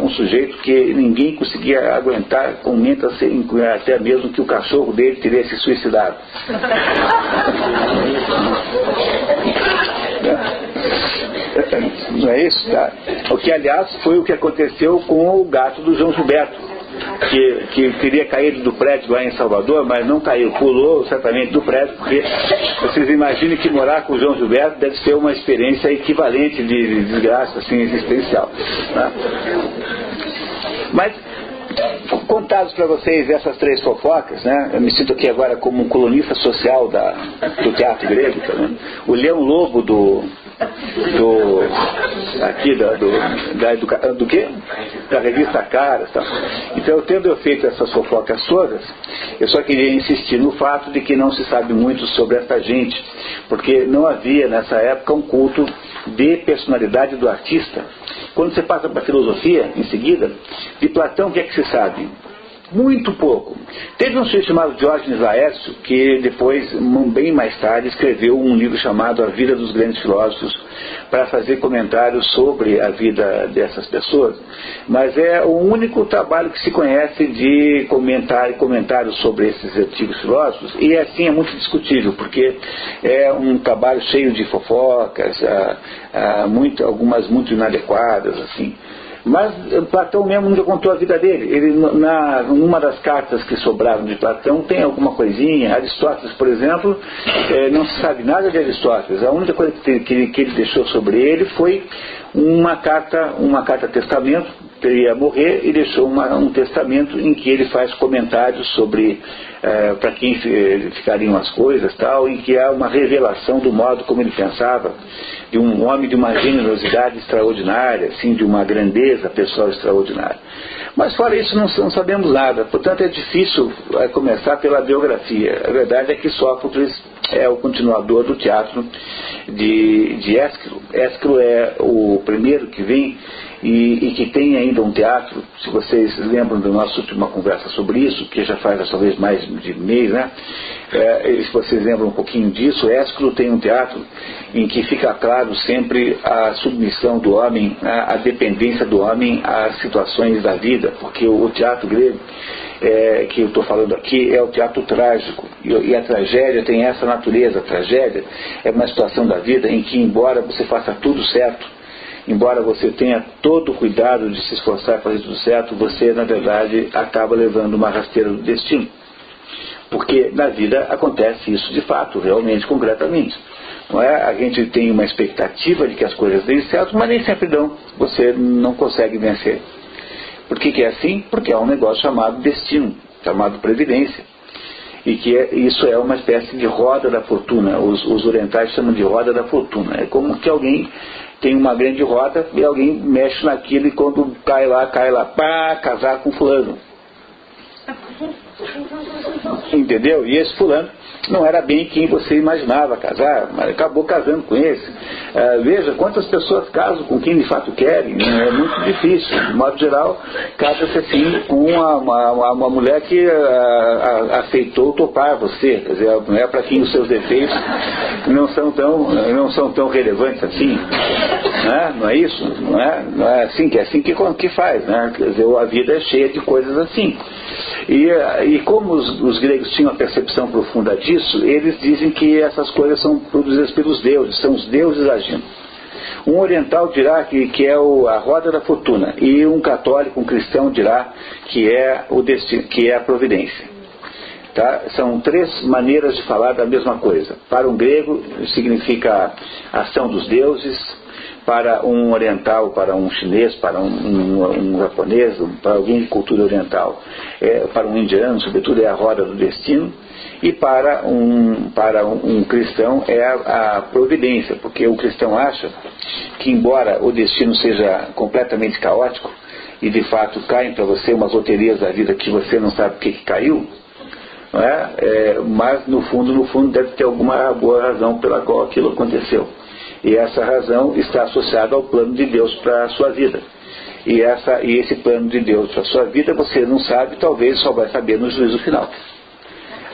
Um sujeito que ninguém conseguia aguentar, comenta-se até mesmo que o cachorro dele teria se suicidado. Não é isso? Tá? O que, aliás, foi o que aconteceu com o gato do João Gilberto, que queria cair do prédio lá em Salvador, mas não caiu, pulou certamente do prédio, porque vocês imaginem que morar com o João Gilberto deve ser uma experiência equivalente de desgraça assim, existencial. Tá? Mas, contados para vocês essas 3 fofocas, né? Eu me sinto aqui agora como um colunista social do teatro grego, tá, né? O Leão Lobo do quê? Da revista Caras, tá? Então, tendo eu feito essas fofocas todas, eu só queria insistir no fato de que não se sabe muito sobre essa gente, porque não havia nessa época um culto de personalidade do artista. Quando você passa para a filosofia, em seguida, de Platão, o que é que se sabe? Muito pouco. Teve um sujeito chamado Diógenes Laércio, que depois, bem mais tarde, escreveu um livro chamado A Vida dos Grandes Filósofos, para fazer comentários sobre a vida dessas pessoas, mas é o único trabalho que se conhece de comentários sobre esses antigos filósofos, e assim é muito discutível, porque é um trabalho cheio de fofocas, algumas muito inadequadas, assim. Mas Platão mesmo nunca contou a vida dele. Ele, numa das cartas que sobraram de Platão, tem alguma coisinha. Aristóteles, por exemplo, não se sabe nada de Aristóteles. A única coisa que ele deixou sobre ele foi uma carta testamento, que ele ia morrer, e deixou um testamento em que ele faz comentários sobre para quem ficariam as coisas, tal, em que há uma revelação do modo como ele pensava, de um homem de uma generosidade extraordinária, assim, de uma grandeza pessoal extraordinária. Mas fora isso não sabemos nada, portanto é difícil começar pela biografia. A verdade é que Sófocles é o continuador do teatro de Ésquilo. Ésquilo é o primeiro que vem e que tem ainda um teatro. Se vocês lembram da nossa última conversa sobre isso, que já faz talvez mais de mês, né? Se vocês lembram um pouquinho disso, Ésquilo tem um teatro em que fica claro sempre a submissão do homem, a dependência do homem às situações da vida, porque o teatro grego que eu estou falando aqui é o teatro trágico, e a tragédia tem essa natureza. A tragédia é uma situação da vida em que, embora você faça tudo certo, embora você tenha todo o cuidado de se esforçar para fazer tudo certo, você na verdade acaba levando uma rasteira do destino, porque na vida acontece isso de fato, realmente, concretamente. Não é? A gente tem uma expectativa de que as coisas deem certo, mas nem sempre dão, você não consegue vencer. Por que é assim? Porque há um negócio chamado destino, chamado previdência. E que isso é uma espécie de roda da fortuna. Os orientais chamam de roda da fortuna. É como que alguém tem uma grande roda e alguém mexe naquilo, e quando cai lá, pá, casar com fulano. Entendeu? E esse fulano não era bem quem você imaginava casar, mas acabou casando com esse. Veja quantas pessoas casam com quem de fato querem, né? É muito difícil. De modo geral, casa-se assim com uma mulher que aceitou topar você, quer dizer, não é para quem os seus defeitos não são tão relevantes assim, né? Não é isso? Não é assim que faz, né? Quer dizer, a vida é cheia de coisas assim. E como os gregos tinham a percepção profunda disso, eles dizem que essas coisas são produzidas pelos deuses, são os deuses agindo. Um oriental dirá que é a roda da fortuna, e um católico, um cristão dirá que é o destino, que é a providência. Tá? São 3 maneiras de falar da mesma coisa. Para um grego significa ação dos deuses, para um oriental, para um chinês, para um japonês, para alguém de cultura oriental, para um indiano, sobretudo, é a roda do destino, e para um cristão é a providência, porque o cristão acha que, embora o destino seja completamente caótico, e de fato caem para você umas loterias da vida que você não sabe o que caiu, não é? Mas no fundo deve ter alguma boa razão pela qual aquilo aconteceu. E essa razão está associada ao plano de Deus para a sua vida. E esse plano de Deus para a sua vida você não sabe, talvez só vai saber no juízo final.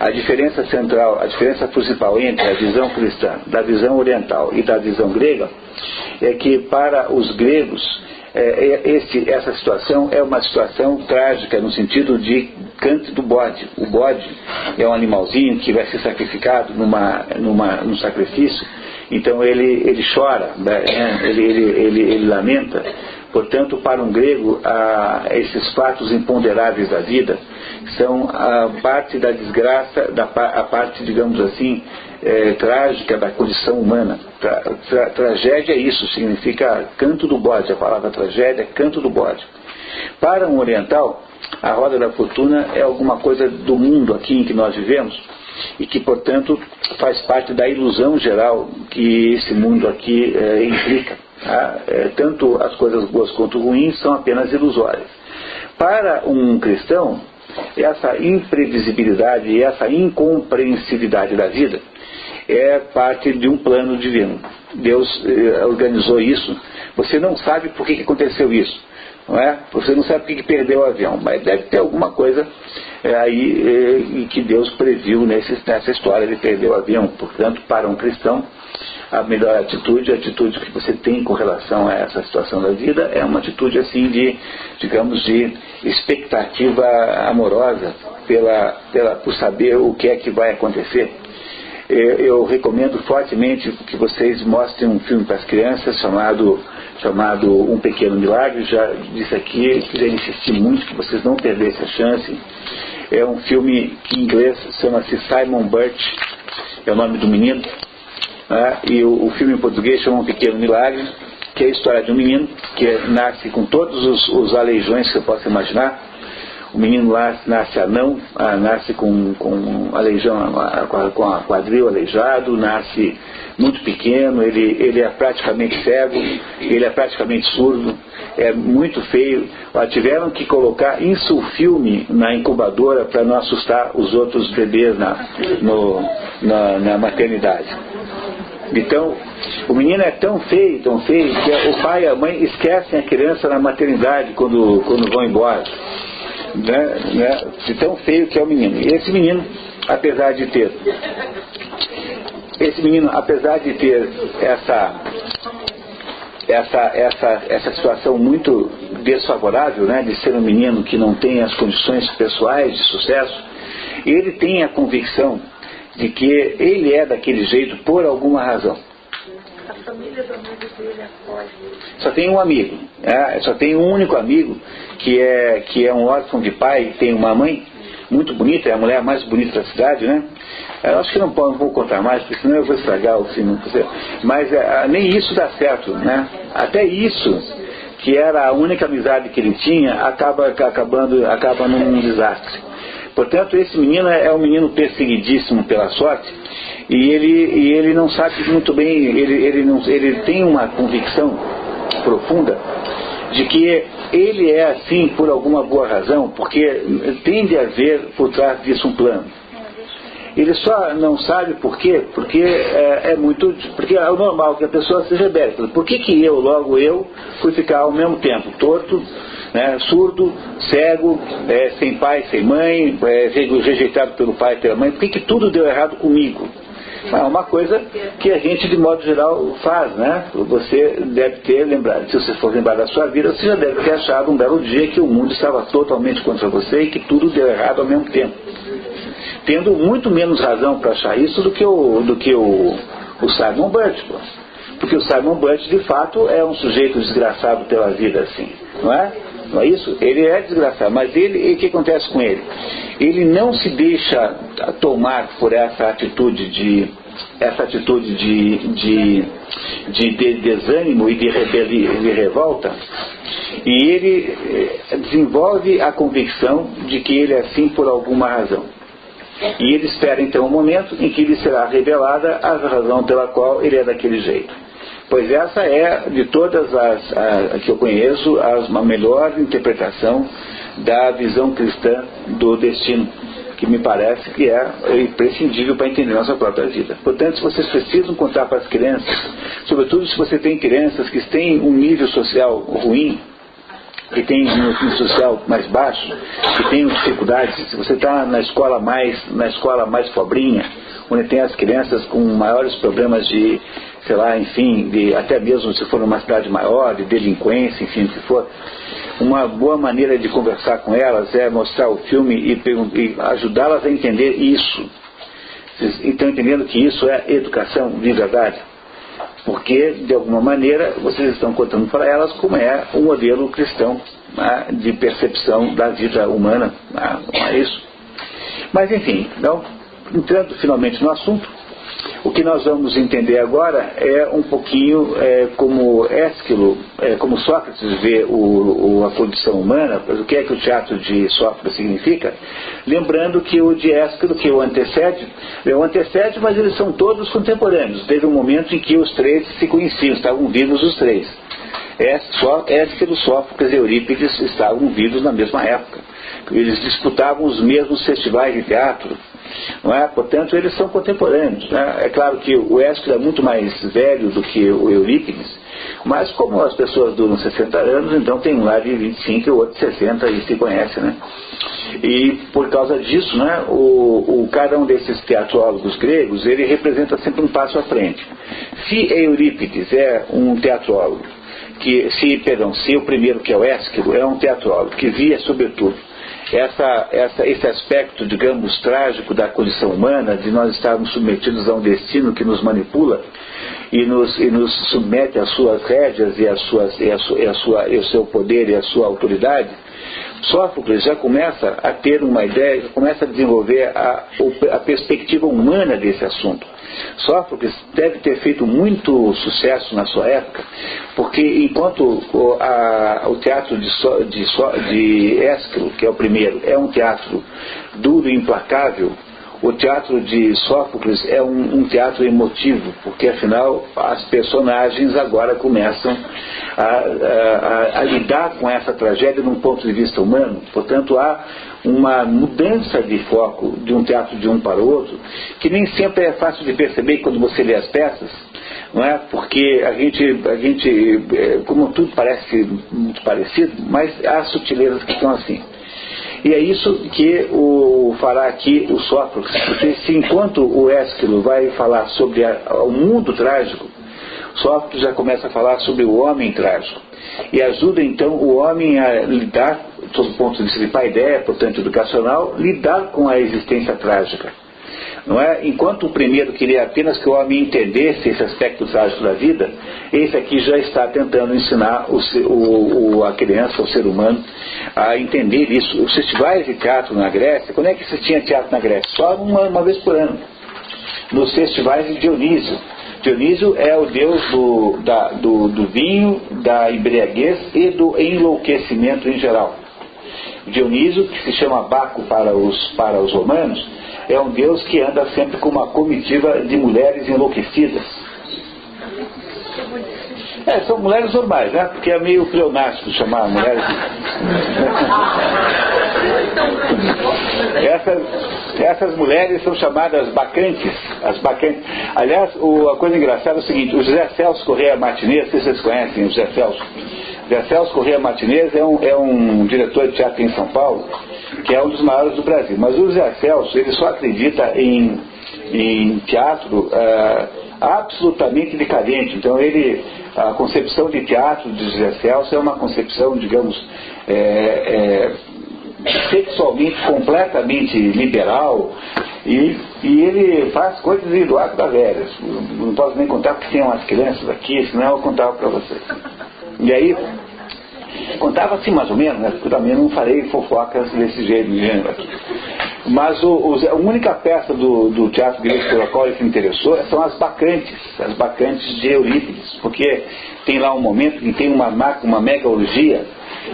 A diferença central, a diferença principal entre a visão cristã, da visão oriental e da visão grega, é que para os gregos essa situação é uma situação trágica no sentido de canto do bode. O bode é um animalzinho que vai ser sacrificado num sacrifício, então ele chora, né? ele lamenta. Portanto, para um grego, esses fatos imponderáveis da vida são a parte da desgraça, a parte, digamos assim, trágica da condição humana. Tragédia é isso, significa canto do bode. A palavra tragédia é canto do bode. Para um oriental, a roda da fortuna é alguma coisa do mundo aqui em que nós vivemos e que, portanto, faz parte da ilusão geral que esse mundo aqui implica. Tanto as coisas boas quanto ruins são apenas ilusórias. Para um cristão, essa imprevisibilidade e essa incompreensibilidade da vida é parte de um plano divino. Deus organizou isso. Você não sabe por que aconteceu isso, não é? Você não sabe por que perdeu o avião, mas deve ter alguma coisa aí que Deus previu nessa história de perder o avião. Portanto, para um cristão, a melhor atitude, a atitude que você tem com relação a essa situação da vida é uma atitude assim digamos, de expectativa amorosa por saber o que é que vai acontecer. Eu recomendo fortemente que vocês mostrem um filme para as crianças chamado Um Pequeno Milagre. Já disse aqui, queria insistir muito que vocês não perdessem a chance. É um filme que em inglês chama-se Simon Birch, é o nome do menino. E o filme em português chama Um Pequeno Milagre, que é a história de um menino que nasce com todos os aleijões que você possa imaginar. O menino lá nasce anão, nasce com aleijão, com a quadril aleijado, nasce muito pequeno, ele é praticamente cego, ele é praticamente surdo, é muito feio. Tiveram que colocar insulfilme na incubadora para não assustar os outros bebês na maternidade. Então, o menino é tão feio, que o pai e a mãe esquecem a criança na maternidade quando vão embora. De tão feio que é o menino. E esse menino, apesar de ter essa situação muito desfavorável, né, de ser um menino que não tem as condições pessoais de sucesso, ele tem a convicção de que ele é daquele jeito por alguma razão. A família do amigo dele apoia. Só tem um amigo, só tem um único amigo que é um órfão de pai, tem uma mãe muito bonita, é a mulher mais bonita da cidade, né? Eu acho que não vou contar mais, porque senão eu vou estragar o filme. Mas nem isso dá certo, né? Até isso, que era a única amizade que ele tinha, acaba num desastre. Portanto, esse menino é um menino perseguidíssimo pela sorte, e ele não sabe muito bem, ele tem uma convicção profunda de que ele é assim por alguma boa razão, porque tende a haver por trás disso um plano. Ele só não sabe por quê, porque é o normal que a pessoa seja bela. Por que logo eu, fui ficar ao mesmo tempo torto, né, surdo, cego, sem pai, sem mãe, rejeitado pelo pai e pela mãe? Por que tudo deu errado comigo? É uma coisa que a gente, de modo geral, faz, né? Você deve ter lembrado, se você for lembrar da sua vida, você já deve ter achado um belo dia que o mundo estava totalmente contra você e que tudo deu errado ao mesmo tempo. Tendo muito menos razão para achar isso do que o Simon Birch. Porque o Simon Birch, de fato, é um sujeito desgraçado pela vida, assim, não é? Não é isso? Ele é desgraçado, mas o que acontece com ele? Ele não se deixa tomar por essa atitude de desânimo e de revolta, e ele desenvolve a convicção de que ele é assim por alguma razão. E ele espera então o momento em que lhe será revelada a razão pela qual ele é daquele jeito. Pois essa é, de todas as que eu conheço, a melhor interpretação da visão cristã do destino, que me parece que é imprescindível para entender nossa própria vida. Portanto, se vocês precisam contar para as crianças, sobretudo se você tem crianças que têm um nível social ruim, que tem um nível social mais baixo, que tem dificuldades, se você está na escola mais pobrinha, onde tem as crianças com maiores problemas de sei lá, enfim, até mesmo se for numa cidade maior, de delinquência, enfim, o que for. Uma boa maneira de conversar com elas é mostrar o filme e ajudá-las a entender isso. Vocês estão entendendo que isso é educação de verdade? Porque, de alguma maneira, vocês estão contando para elas como é um modelo cristão, né, de percepção da vida humana, né, não é isso? Mas, enfim, então, entrando finalmente no assunto, o que nós vamos entender agora é um pouquinho como Ésquilo, como Sócrates vê a condição humana, o que é que o teatro de Sófocles significa, lembrando que o de Ésquilo, que o antecede, mas eles são todos contemporâneos. Teve um momento em que os três se conheciam, estavam vivos os três. Ésquilo, Sófocles e Eurípides estavam vivos na mesma época. Eles disputavam os mesmos festivais de teatro. Não é? Portanto, eles são contemporâneos. Né? É claro que o Ésquilo é muito mais velho do que o Eurípides, mas como as pessoas duram 60 anos, então tem um lá de 25 e o outro de 60 e se conhece. Né? E por causa disso, né, cada um desses teatrólogos gregos, ele representa sempre um passo à frente. Se Eurípides é um teatrólogo, se o primeiro, que é o Ésquilo, é um teatrólogo que via sobretudo esse aspecto, digamos, trágico da condição humana, de nós estarmos submetidos a um destino que nos manipula e nos submete às suas rédeas e o seu poder e a sua autoridade, Sófocles já começa a ter uma ideia, já começa a desenvolver a perspectiva humana desse assunto. Sófocles deve ter feito muito sucesso na sua época, porque enquanto o teatro de Ésquilo, que é o primeiro, é um teatro duro e implacável, o teatro de Sófocles é um teatro emotivo, porque afinal as personagens agora começam a lidar com essa tragédia de um ponto de vista humano. Portanto, há uma mudança de foco de um teatro de um para o outro, que nem sempre é fácil de perceber quando você lê as peças, não é? Porque a gente como tudo parece muito parecido, mas há sutilezas que estão assim. E é isso que fará aqui o Sófocles, porque se enquanto o Ésquilo vai falar sobre o mundo trágico, Sófocles já começa a falar sobre o homem trágico. E ajuda então o homem a lidar, sob o ponto de vista de paideia, portanto educacional, lidar com a existência trágica. Não é? Enquanto o primeiro queria apenas que o homem entendesse esse aspecto trágico da vida, esse aqui já está tentando ensinar a criança, o ser humano, a entender isso. Os festivais de teatro na Grécia, quando é que se tinha teatro na Grécia? Só uma vez por ano. Nos festivais de Dionísio. Dionísio é o deus do vinho, da embriaguez e do enlouquecimento em geral. Dionísio, que se chama Baco para os romanos, é um deus que anda sempre com uma comitiva de mulheres enlouquecidas. São mulheres normais, né? Porque é meio pleonástico chamar mulheres. Essas mulheres são chamadas bacantes. As bacantes. Aliás, a coisa engraçada é o seguinte: o José Celso Corrêa Martinez, não sei se vocês conhecem o José Celso. José Celso Corrêa Martinez é um diretor de teatro em São Paulo, que é um dos maiores do Brasil. Mas o José Celso, ele só acredita em teatro absolutamente decadente. Então a concepção de teatro de José Celso é uma concepção, digamos, sexualmente completamente liberal, e ele faz coisas do arco da velha. Não posso nem contar porque tem umas crianças aqui, senão eu contava para vocês. E aí contava assim mais ou menos, né? Porque também não farei fofocas desse jeito aqui. Mas a única peça do teatro grego pela qual ele se interessou são as bacantes de Eurípides, porque tem lá um momento que tem uma mega orgia.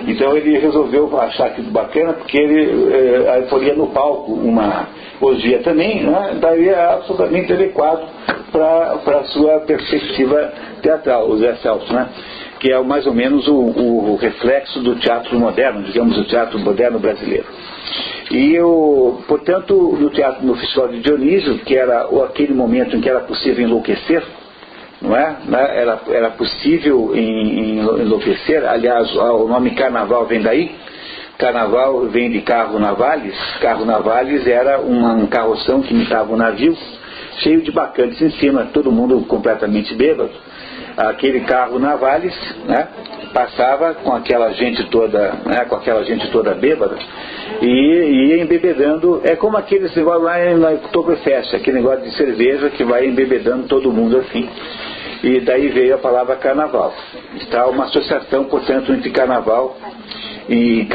Então ele resolveu achar aquilo bacana, porque ele poria no palco uma orgia também, né? Daí é absolutamente adequado para a sua perspectiva teatral, o Zé Celso, né? Que é mais ou menos o reflexo do teatro moderno, digamos, o teatro moderno brasileiro. E, portanto, no Festival de Dionísio, que era aquele momento em que era possível enlouquecer, não é? Era possível enlouquecer. Aliás, o nome carnaval vem daí. Carnaval vem de carro navales. Carro navales era um carroção que imitava um navio, cheio de bacantes em cima, todo mundo completamente bêbado. Aquele carro Navales, né, passava com aquela gente toda, né, bêbada, e ia embebedando. É como aquele negócio lá na Oktoberfest, aquele negócio de cerveja que vai embebedando todo mundo assim. E daí veio a palavra carnaval. Está uma associação, portanto, entre carnaval e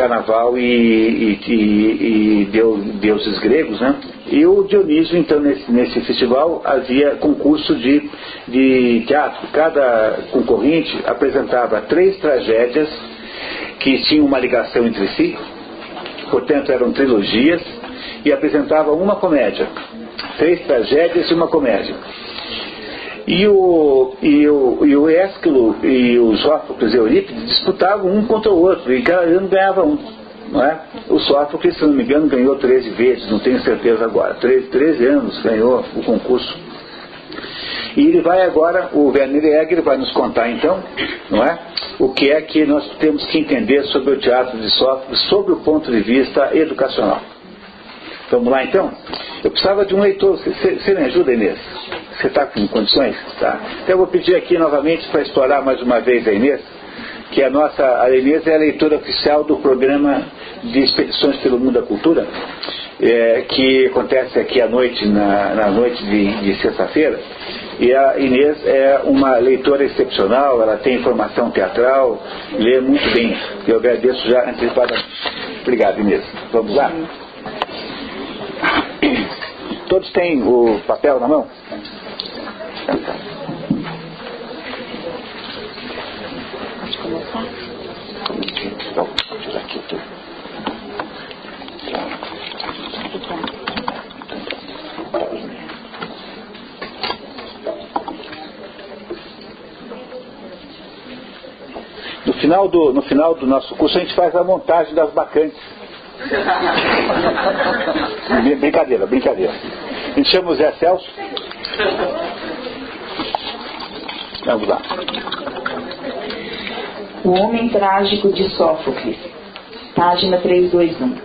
deuses gregos, né? E o Dionísio, então, nesse festival, havia concurso de teatro. Cada concorrente apresentava 3 tragédias que tinham uma ligação entre si, portanto, eram trilogias, e apresentava uma comédia. 3 tragédias e uma comédia. E o Ésquilo e o Sófocles e Eurípides disputavam um contra o outro, e cada ano ganhava um. Não é? O Sófocles, se não me engano, ganhou 13 vezes, não tenho certeza agora. 13 anos ganhou o concurso. E ele vai agora, o Werner Egger vai nos contar então, não é? O que é que nós temos que entender sobre o teatro de Sófocles, sobre o ponto de vista educacional. Vamos lá então? Eu precisava de um leitor. Você me ajuda, Inês? Você está com condições? Tá. Então eu vou pedir aqui novamente para explorar mais uma vez a Inês, que a Inês é a leitora oficial do programa de Expedições pelo Mundo da Cultura, que acontece aqui à noite, na noite de sexta-feira. E a Inês é uma leitora excepcional, ela tem formação teatral, lê muito bem. Eu agradeço já antecipadamente. Obrigado, Inês. Vamos lá? Todos têm o papel na mão? Pode começar? Então, vou tirar aqui tudo. No final do nosso curso a gente faz a montagem das bacantes. Brincadeira. A gente chama o Zé Celso. Vamos lá. O Homem Trágico de Sófocles, página 321.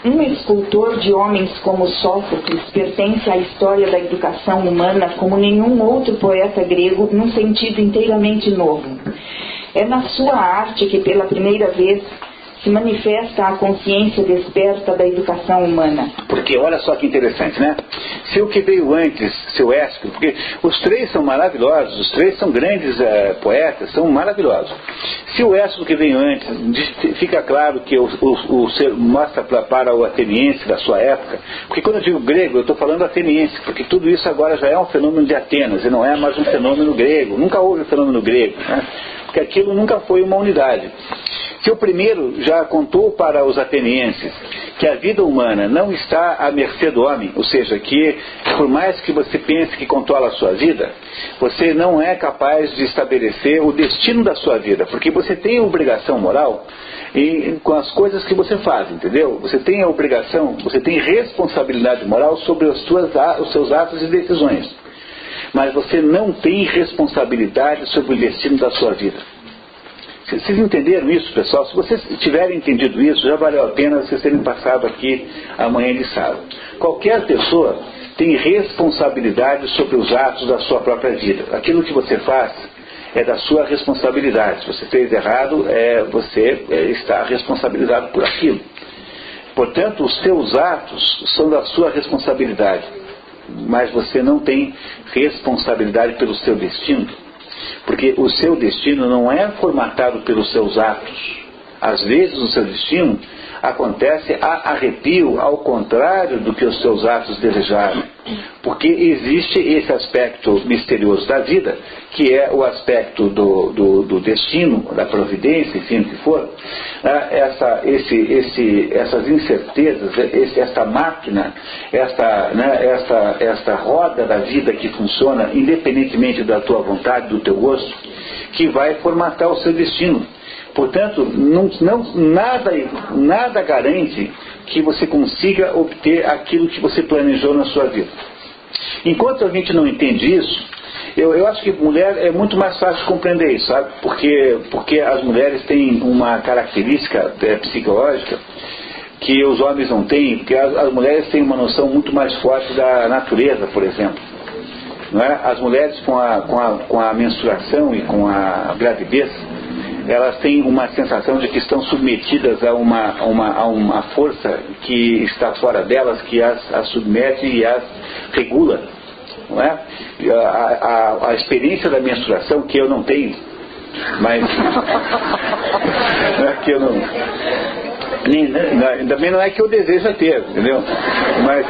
Um escultor de homens como Sófocles pertence à história da educação humana como nenhum outro poeta grego, num sentido inteiramente novo. É na sua arte que pela primeira vez se manifesta a consciência desperta da educação humana. Porque olha só que interessante, né? Se o que veio antes, seu Ésquilo, porque os 3 são maravilhosos, os 3 são grandes poetas, são maravilhosos. Se o Ésquilo que veio antes, fica claro que mostra para o ateniense da sua época, porque quando eu digo grego, eu estou falando ateniense, porque tudo isso agora já é um fenômeno de Atenas, e não é mais um fenômeno grego, nunca houve um fenômeno grego, né? Porque aquilo nunca foi uma unidade. Se o primeiro já contou para os atenienses que a vida humana não está à mercê do homem, ou seja, que por mais que você pense que controla a sua vida, você não é capaz de estabelecer o destino da sua vida, porque você tem a obrigação moral com as coisas que você faz, entendeu? Você tem a obrigação, você tem responsabilidade moral sobre os seus atos e decisões, mas você não tem responsabilidade sobre o destino da sua vida. Vocês entenderam isso, pessoal? Se vocês tiverem entendido isso, já valeu a pena vocês terem passado aqui amanhã de sábado. Qualquer pessoa tem responsabilidade sobre os atos da sua própria vida. Aquilo que você faz é da sua responsabilidade. Se você fez errado, você está responsabilizado por aquilo. Portanto, os seus atos são da sua responsabilidade, mas você não tem responsabilidade pelo seu destino. Porque o seu destino não é formatado pelos seus atos. Às vezes o seu destino acontece a arrepio, ao contrário do que os seus atos desejaram. Porque existe esse aspecto misterioso da vida, que é o aspecto do destino, da providência, enfim, o que for. Essas incertezas, esta máquina, esta roda da vida que funciona independentemente da tua vontade, do teu gosto, que vai formatar o seu destino. Portanto, nada garante que você consiga obter aquilo que você planejou na sua vida. Enquanto a gente não entende isso, eu acho que mulher é muito mais fácil de compreender isso, sabe? Porque as mulheres têm uma característica psicológica que os homens não têm, porque as mulheres têm uma noção muito mais forte da natureza, por exemplo. Não é? As mulheres com a menstruação e com a gravidez, elas têm uma sensação de que estão submetidas a uma força que está fora delas, que as submete e as regula. Não é? A experiência da menstruação, que eu não tenho, mas que eu não... também não é que eu desejo ter, entendeu? Mas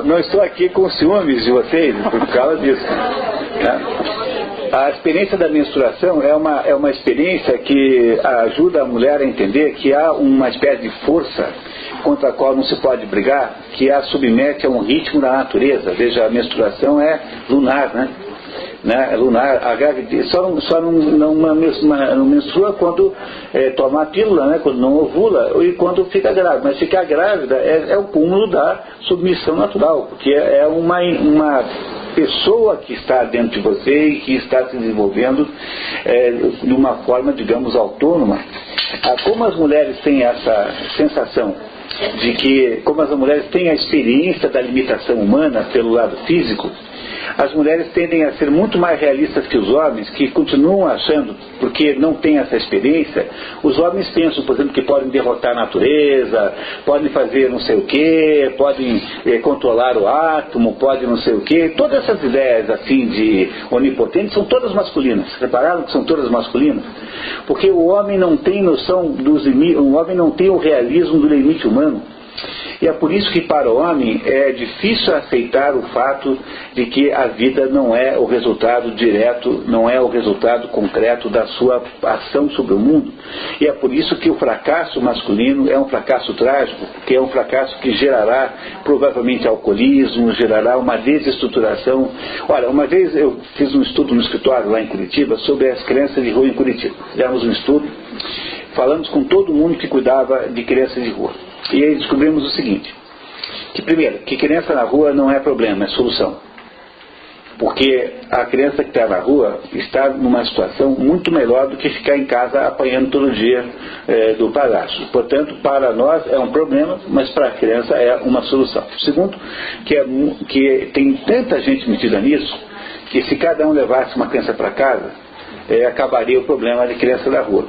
não estou aqui com ciúmes de vocês por causa disso. Tá? A experiência da menstruação é uma experiência que ajuda a mulher a entender que há uma espécie de força contra a qual não se pode brigar, que a submete a um ritmo da natureza. Veja, a menstruação é lunar, né? Lunar, a gravidez só não menstrua quando toma a pílula, né? Quando não ovula e quando fica grávida. Mas ficar grávida é o cúmulo da submissão natural, porque é uma pessoa que está dentro de você e que está se desenvolvendo de uma forma, digamos, autônoma. Como as mulheres têm essa sensação de que, como as mulheres têm a experiência da limitação humana pelo lado físico, as mulheres tendem a ser muito mais realistas que os homens, que continuam achando, porque não têm essa experiência. Os homens pensam, por exemplo, que podem derrotar a natureza, podem fazer não sei o quê, podem controlar o átomo, podem não sei o quê. Todas essas ideias assim de onipotente são todas masculinas. Repararam que são todas masculinas? Porque o homem não tem noção dos limites, o homem não tem o realismo do limite humano. E é por isso que para o homem é difícil aceitar o fato de que a vida não é o resultado direto, não é o resultado concreto da sua ação sobre o mundo. E é por isso que o fracasso masculino é um fracasso trágico, que é um fracasso que gerará provavelmente alcoolismo, gerará uma desestruturação. Olha, uma vez eu fiz um estudo no escritório lá em Curitiba sobre as crianças de rua em Curitiba. Fizemos um estudo, falamos com todo mundo que cuidava de crianças de rua. E aí descobrimos o seguinte, que primeiro, que criança na rua não é problema, é solução. Porque a criança que está na rua está numa situação muito melhor do que ficar em casa apanhando todo dia do padrasto. Portanto, para nós é um problema, mas para a criança é uma solução. Segundo, que tem tanta gente metida nisso, que se cada um levasse uma criança para casa, acabaria o problema de criança da rua.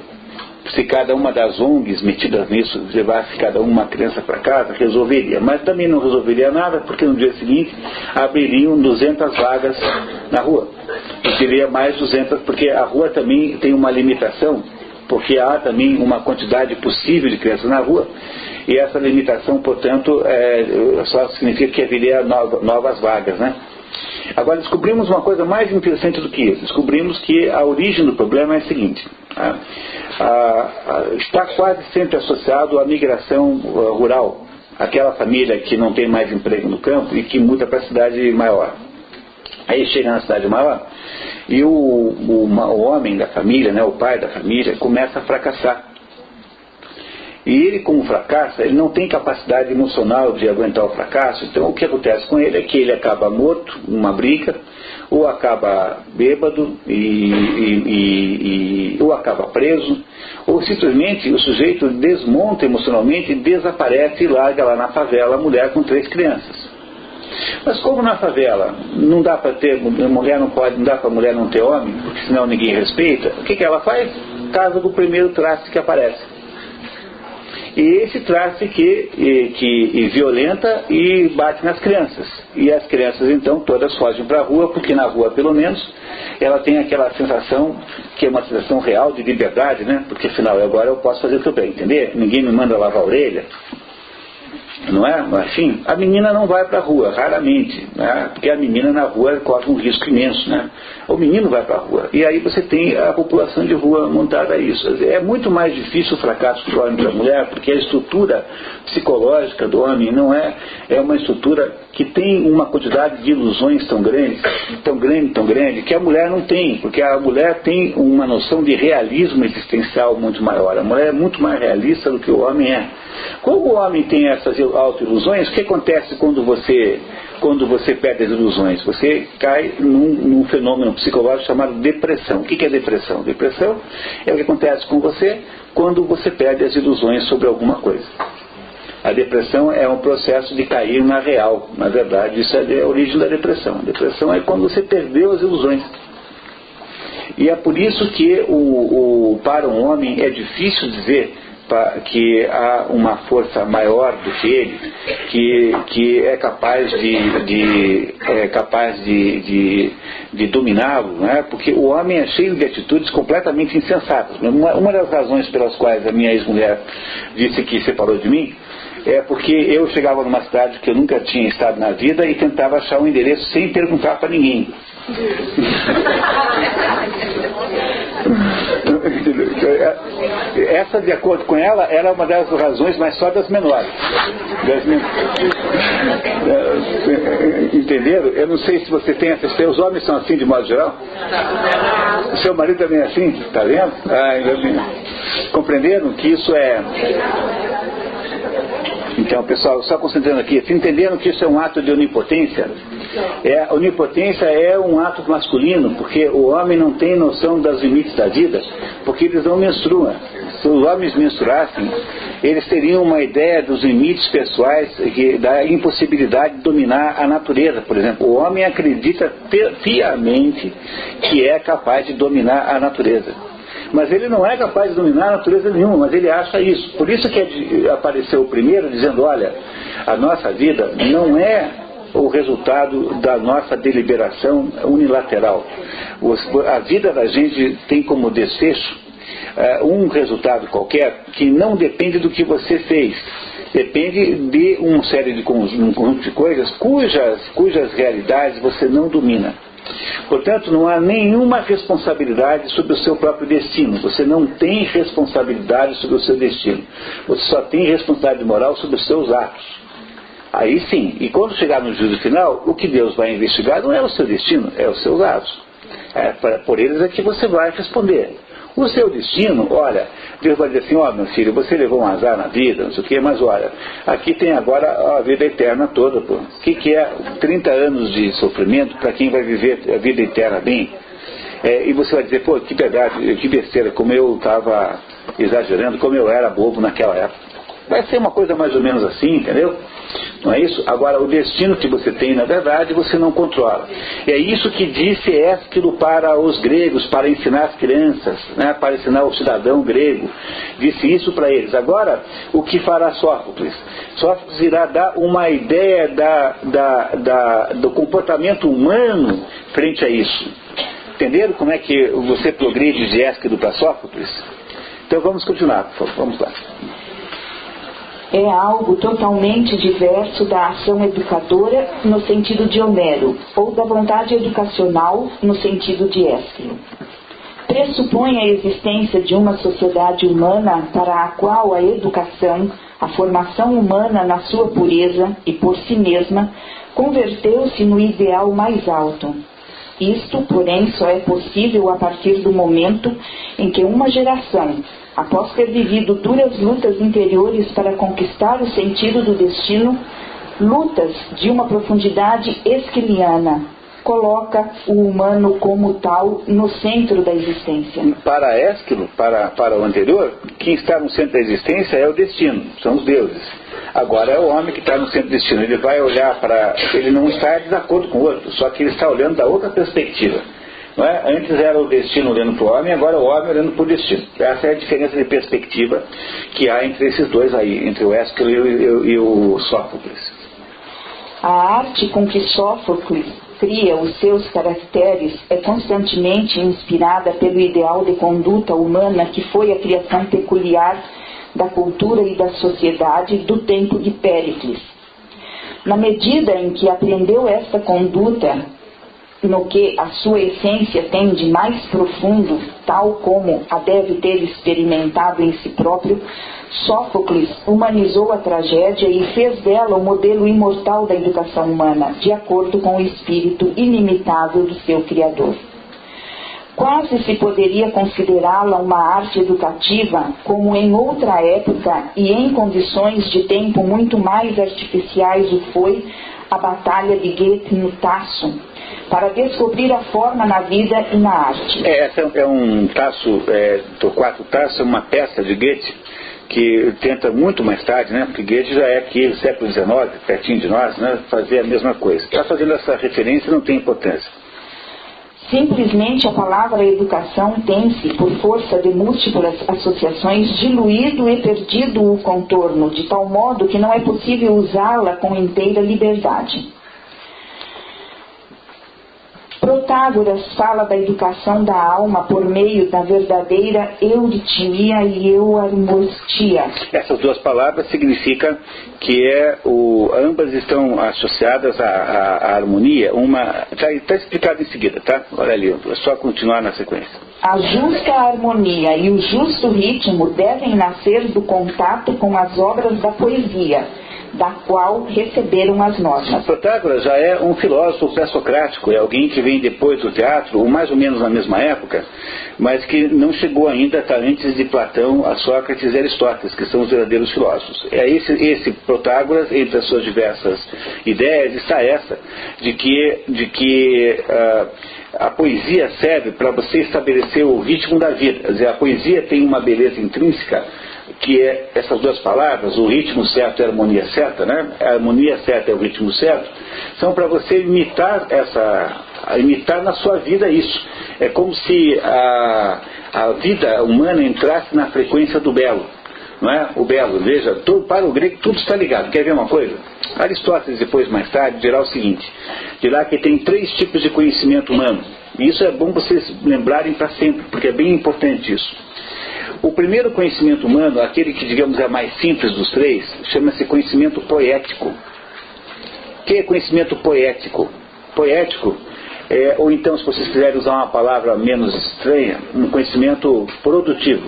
Se cada uma das ONGs metidas nisso levasse cada uma criança para casa, resolveria. Mas também não resolveria nada, porque no dia seguinte abririam 200 vagas na rua. E teria mais 200, porque a rua também tem uma limitação, porque há também uma quantidade possível de crianças na rua. E essa limitação, portanto, só significa que haveria novas vagas, né? Agora descobrimos uma coisa mais interessante do que isso. Descobrimos que a origem do problema é a seguinte. Está quase sempre associado à migração rural. Aquela família que não tem mais emprego no campo e que muda para a cidade maior. Aí chega na cidade maior e o homem da família, né, o pai da família, começa a fracassar. E ele, como fracassa, ele não tem capacidade emocional de aguentar o fracasso. Então o que acontece com ele é que ele acaba morto numa briga, ou acaba bêbado, ou acaba preso, ou simplesmente o sujeito desmonta emocionalmente, desaparece e larga lá na favela a mulher com 3 crianças. Mas como na favela não dá para ter mulher, não dá para mulher não ter homem, porque senão ninguém respeita, o que ela faz? Casa com o primeiro traste que aparece. E esse traste que violenta e bate nas crianças. E as crianças então todas fogem para a rua, porque na rua pelo menos ela tem aquela sensação, que é uma sensação real de liberdade, né? Porque afinal agora eu posso fazer o que eu bem, entender? Ninguém me manda lavar a orelha. Não é? Enfim, a menina não vai para a rua, raramente, né? Porque a menina na rua corre um risco imenso, né? O menino vai para a rua. E aí você tem a população de rua montada a isso. É muito mais difícil o fracasso do homem para a mulher, porque a estrutura psicológica do homem não é uma estrutura que tem uma quantidade de ilusões tão grande, que a mulher não tem, porque a mulher tem uma noção de realismo existencial muito maior. A mulher é muito mais realista do que o homem é. Como o homem tem essas autoilusões, o que acontece quando você perde as ilusões? Você cai num fenômeno psicológico chamado depressão. O que é depressão? Depressão é o que acontece com você quando você perde as ilusões sobre alguma coisa. A depressão é um processo de cair na real. Na verdade, isso é a origem da depressão. A depressão é quando você perdeu as ilusões. E é por isso que para um homem é difícil dizer que há uma força maior do que ele, que é capaz de dominá-lo, né? Porque o homem é cheio de atitudes completamente insensatas. Uma das razões pelas quais a minha ex-mulher disse que separou de mim é porque eu chegava numa cidade que eu nunca tinha estado na vida e tentava achar um endereço sem perguntar para ninguém. Essa, de acordo com ela, era uma das razões, mas só das menores. Entenderam? Eu não sei se você tem essa experiência. Os homens são assim de modo geral? O seu marido também é assim? Está vendo? Compreenderam que isso é... Então, pessoal, só concentrando aqui, entenderam que isso é um ato de onipotência? A onipotência é um ato masculino, porque o homem não tem noção dos limites da vida, porque eles não menstruam. Se os homens menstruassem, eles teriam uma ideia dos limites pessoais, da impossibilidade de dominar a natureza, por exemplo. O homem acredita piamente que é capaz de dominar a natureza. Mas ele não é capaz de dominar a natureza nenhuma, mas ele acha isso. Por isso que apareceu o primeiro dizendo, olha, a nossa vida não é o resultado da nossa deliberação unilateral. A vida da gente tem como desfecho um resultado qualquer que não depende do que você fez. Depende de uma série de conjunto de coisas cujas realidades você não domina. Portanto, não há nenhuma responsabilidade sobre o seu próprio destino. Você não tem responsabilidade sobre o seu destino. Você só tem responsabilidade moral sobre os seus atos. Aí sim, e quando chegar no juízo final, o que Deus vai investigar não é o seu destino, é os seus atos. Por eles é que você vai responder. O seu destino, olha, Deus vai dizer assim, meu filho, você levou um azar na vida, não sei o quê, mas olha, aqui tem agora a vida eterna toda, pô. O que é 30 anos de sofrimento para quem vai viver a vida eterna bem? E você vai dizer, pô, que verdade, que besteira, como eu estava exagerando, como eu era bobo naquela época. Vai ser uma coisa mais ou menos assim, entendeu? Não é isso? Agora, o destino que você tem, na verdade, você não controla. É isso que disse Ésquilo para os gregos, para ensinar as crianças, né? Para ensinar o cidadão grego. Disse isso para eles. Agora, o que fará Sófocles? Sófocles irá dar uma ideia do comportamento humano frente a isso. Entenderam como é que você progride de Ésquilo para Sófocles? Então vamos continuar, por favor. Vamos lá. É algo totalmente diverso da ação educadora no sentido de Homero, ou da vontade educacional no sentido de Ésquilo. Pressupõe a existência de uma sociedade humana para a qual a educação, a formação humana na sua pureza e por si mesma, converteu-se no ideal mais alto. Isto, porém, só é possível a partir do momento em que uma geração, após ter vivido duras lutas interiores para conquistar o sentido do destino, lutas de uma profundidade esquiliana, coloca o humano como tal no centro da existência. Para Ésquilo, para o anterior, quem está no centro da existência é o destino, são os deuses. Agora é o homem que está no centro do destino. Ele vai olhar para... Ele não está em desacordo com o outro, só que ele está olhando da outra perspectiva. Não é? Antes era o destino olhando para o homem, agora é o homem olhando para o destino. Essa é a diferença de perspectiva que há entre esses dois aí, entre o Ésquilo e o Sófocles. A arte com que Sófocles cria os seus caracteres é constantemente inspirada pelo ideal de conduta humana que foi a criação peculiar da cultura e da sociedade do tempo de Péricles. Na medida em que aprendeu esta conduta, no que a sua essência tem de mais profundo, tal como a deve ter experimentado em si próprio, Sófocles humanizou a tragédia e fez dela o modelo imortal da educação humana, de acordo com o espírito inimitável do seu Criador. Quase se poderia considerá-la uma arte educativa, como em outra época e em condições de tempo muito mais artificiais o foi a batalha de Goethe no Tasso, para descobrir a forma na vida e na arte. Essa é um Tasso, Torquato Tasso, é uma peça de Goethe, que tenta muito mais tarde, né, porque Goethe já é aqui, século XIX, pertinho de nós, né, fazer a mesma coisa. Está fazendo essa referência, não tem importância. Simplesmente a palavra educação tem-se, por força de múltiplas associações, diluído e perdido o contorno, de tal modo que não é possível usá-la com inteira liberdade. Protágoras fala da educação da alma por meio da verdadeira euritmia e euarmostia. Essas duas palavras significam que ambas estão associadas à harmonia. Está explicado em seguida, tá? Olha ali, é só continuar na sequência. A justa harmonia e o justo ritmo devem nascer do contato com as obras da poesia, da qual receberam as notas. Protágoras já é um filósofo pré-socrático, é alguém que vem depois do teatro, ou mais ou menos na mesma época, mas que não chegou ainda a estar antes de Platão, a Sócrates e Aristóteles, que são os verdadeiros filósofos. É esse Protágoras, entre as suas diversas ideias, está essa, de que a poesia serve para você estabelecer o ritmo da vida. Quer dizer, a poesia tem uma beleza intrínseca, que é essas duas palavras, o ritmo certo e a harmonia certa, né? A harmonia certa é o ritmo certo, são para você imitar na sua vida isso. É como se a vida humana entrasse na frequência do belo, não é? O belo, veja, para o grego tudo está ligado. Quer ver uma coisa? Aristóteles, depois, mais tarde, dirá o seguinte, dirá que tem 3 tipos de conhecimento humano, e isso é bom vocês lembrarem para sempre, porque é bem importante isso. O primeiro conhecimento humano, aquele que, digamos, é mais simples dos 3, chama-se conhecimento poético. O que é conhecimento poético? Poético ou então, se vocês quiserem usar uma palavra menos estranha, um conhecimento produtivo.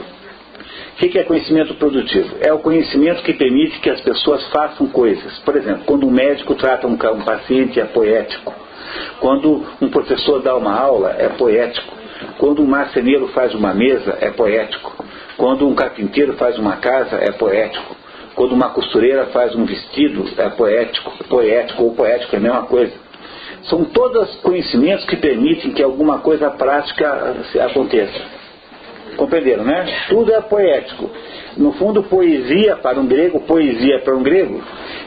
O que é conhecimento produtivo? É o conhecimento que permite que as pessoas façam coisas. Por exemplo, quando um médico trata um paciente, é poético. Quando um professor dá uma aula, é poético. Quando um marceneiro faz uma mesa, é poético. Quando um carpinteiro faz uma casa, é poético. Quando uma costureira faz um vestido, é poético. Poético ou poético é a mesma coisa. São todos conhecimentos que permitem que alguma coisa prática aconteça. Compreenderam, né? Tudo é poético. No fundo, poesia para um grego,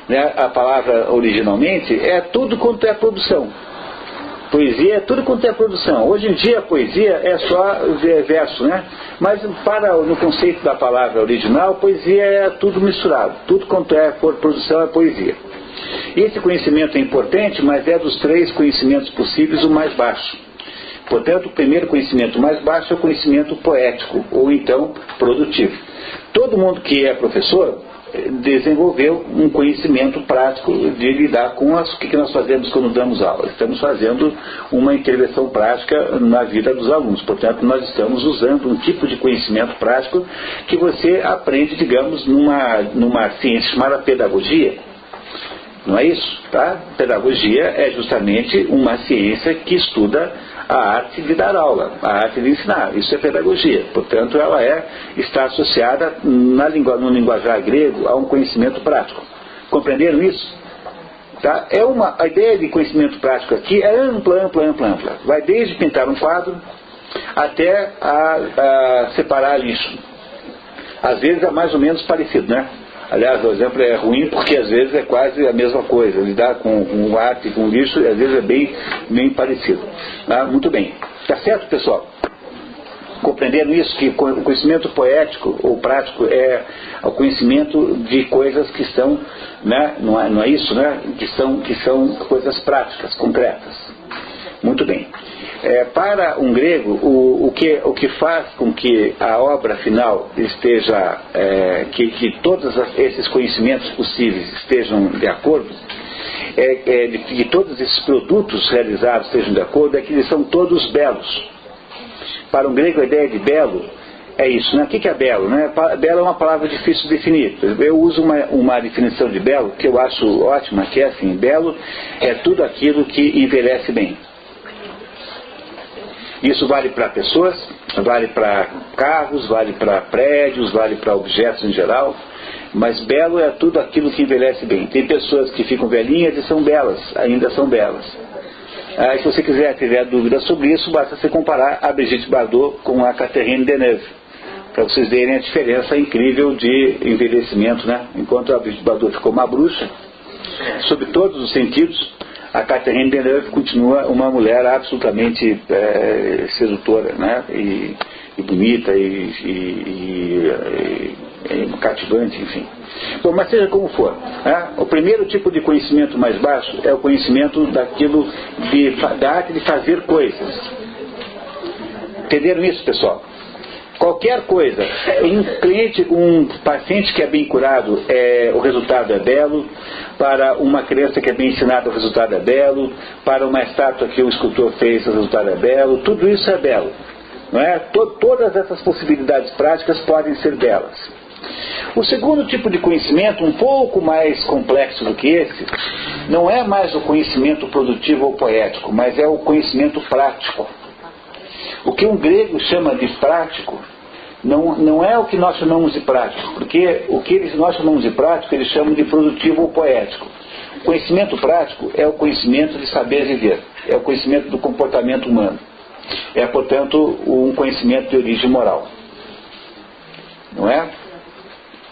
né, a palavra originalmente, é tudo quanto é produção. Poesia é tudo quanto é produção. Hoje em dia a poesia é só verso, né? Mas no conceito da palavra original, poesia é tudo misturado. Tudo quanto é produção é poesia. Esse conhecimento é importante, mas é dos 3 conhecimentos possíveis o mais baixo. Portanto, o primeiro conhecimento mais baixo é o conhecimento poético, ou então produtivo. Todo mundo que é professor desenvolveu um conhecimento prático de lidar com o que nós fazemos quando damos aula. Estamos fazendo uma intervenção prática na vida dos alunos. Portanto, nós estamos usando um tipo de conhecimento prático que você aprende, digamos, numa ciência chamada pedagogia. Não é isso? Tá? Pedagogia é justamente uma ciência que estuda a arte de dar aula, a arte de ensinar. Isso é pedagogia. Portanto, ela está associada no linguajar grego a um conhecimento prático. Compreenderam isso? Tá? A ideia de conhecimento prático aqui é ampla. Vai desde pintar um quadro até a separar lixo. Às vezes é mais ou menos parecido, né? Aliás, o exemplo é ruim porque às vezes é quase a mesma coisa. Lidar com arte e com lixo, às vezes é bem parecido. Ah, muito bem. Tá certo, pessoal? Compreenderam isso? Que o conhecimento poético ou prático é o conhecimento de coisas que estão, né? Não é isso, né? Que são coisas práticas, concretas. Muito bem. Para um grego, o que faz com que a obra final esteja, que todos esses conhecimentos possíveis estejam de acordo, que todos esses produtos realizados estejam de acordo, é que eles são todos belos. Para um grego, a ideia de belo é isso, né? O que é belo? Né? Belo é uma palavra difícil de definir. Eu uso uma definição de belo que eu acho ótima, que é assim: belo é tudo aquilo que envelhece bem. Isso vale para pessoas, vale para carros, vale para prédios, vale para objetos em geral. Mas belo é tudo aquilo que envelhece bem. Tem pessoas que ficam velhinhas e são belas, ainda são belas. Se você tiver dúvidas sobre isso, basta você comparar a Brigitte Bardot com a Catherine Deneuve, para vocês verem a diferença incrível de envelhecimento, né? Enquanto a Brigitte Bardot ficou uma bruxa, sob todos os sentidos, a Catherine Deneuve continua uma mulher absolutamente sedutora, né? E bonita e cativante, enfim. Bom, mas seja como for, né? O primeiro tipo de conhecimento mais baixo é o conhecimento daquilo da arte de fazer coisas. Entenderam isso, pessoal? Qualquer coisa, um paciente que é bem curado, o resultado é belo. Para uma criança que é bem ensinada, o resultado é belo. Para uma estátua que o escultor fez, o resultado é belo. Tudo isso é belo, não é? Todas essas possibilidades práticas podem ser belas. O segundo tipo de conhecimento, um pouco mais complexo do que esse, não é mais o conhecimento produtivo ou poético, mas é o conhecimento prático. O que um grego chama de prático não é o que nós chamamos de prático, porque o que nós chamamos de prático eles chamam de produtivo ou poético. O conhecimento prático é o conhecimento de saber viver, é o conhecimento do comportamento humano. É, portanto, um conhecimento de origem moral. Não é?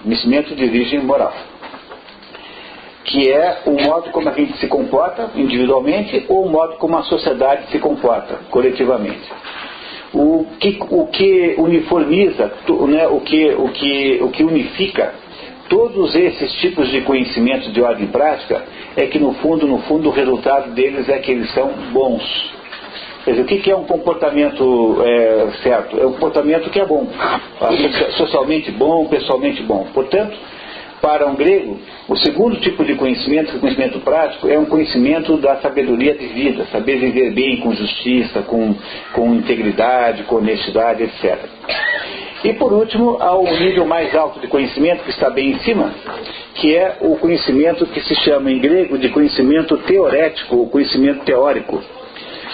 Conhecimento de origem moral. Que é o modo como a gente se comporta individualmente ou o modo como a sociedade se comporta coletivamente. O que uniformiza, né, o que unifica todos esses tipos de conhecimentos de ordem prática é que no fundo o resultado deles é que eles são bons. Quer dizer, o que é um comportamento certo? É um comportamento que é bom, socialmente bom, pessoalmente bom. Portanto, para um grego, o segundo tipo de conhecimento, que é o conhecimento prático, é um conhecimento da sabedoria de vida, saber viver bem, com justiça, com integridade, com honestidade, etc. E por último, há o nível mais alto de conhecimento, que está bem em cima, que é o conhecimento que se chama em grego de conhecimento teorético, ou conhecimento teórico.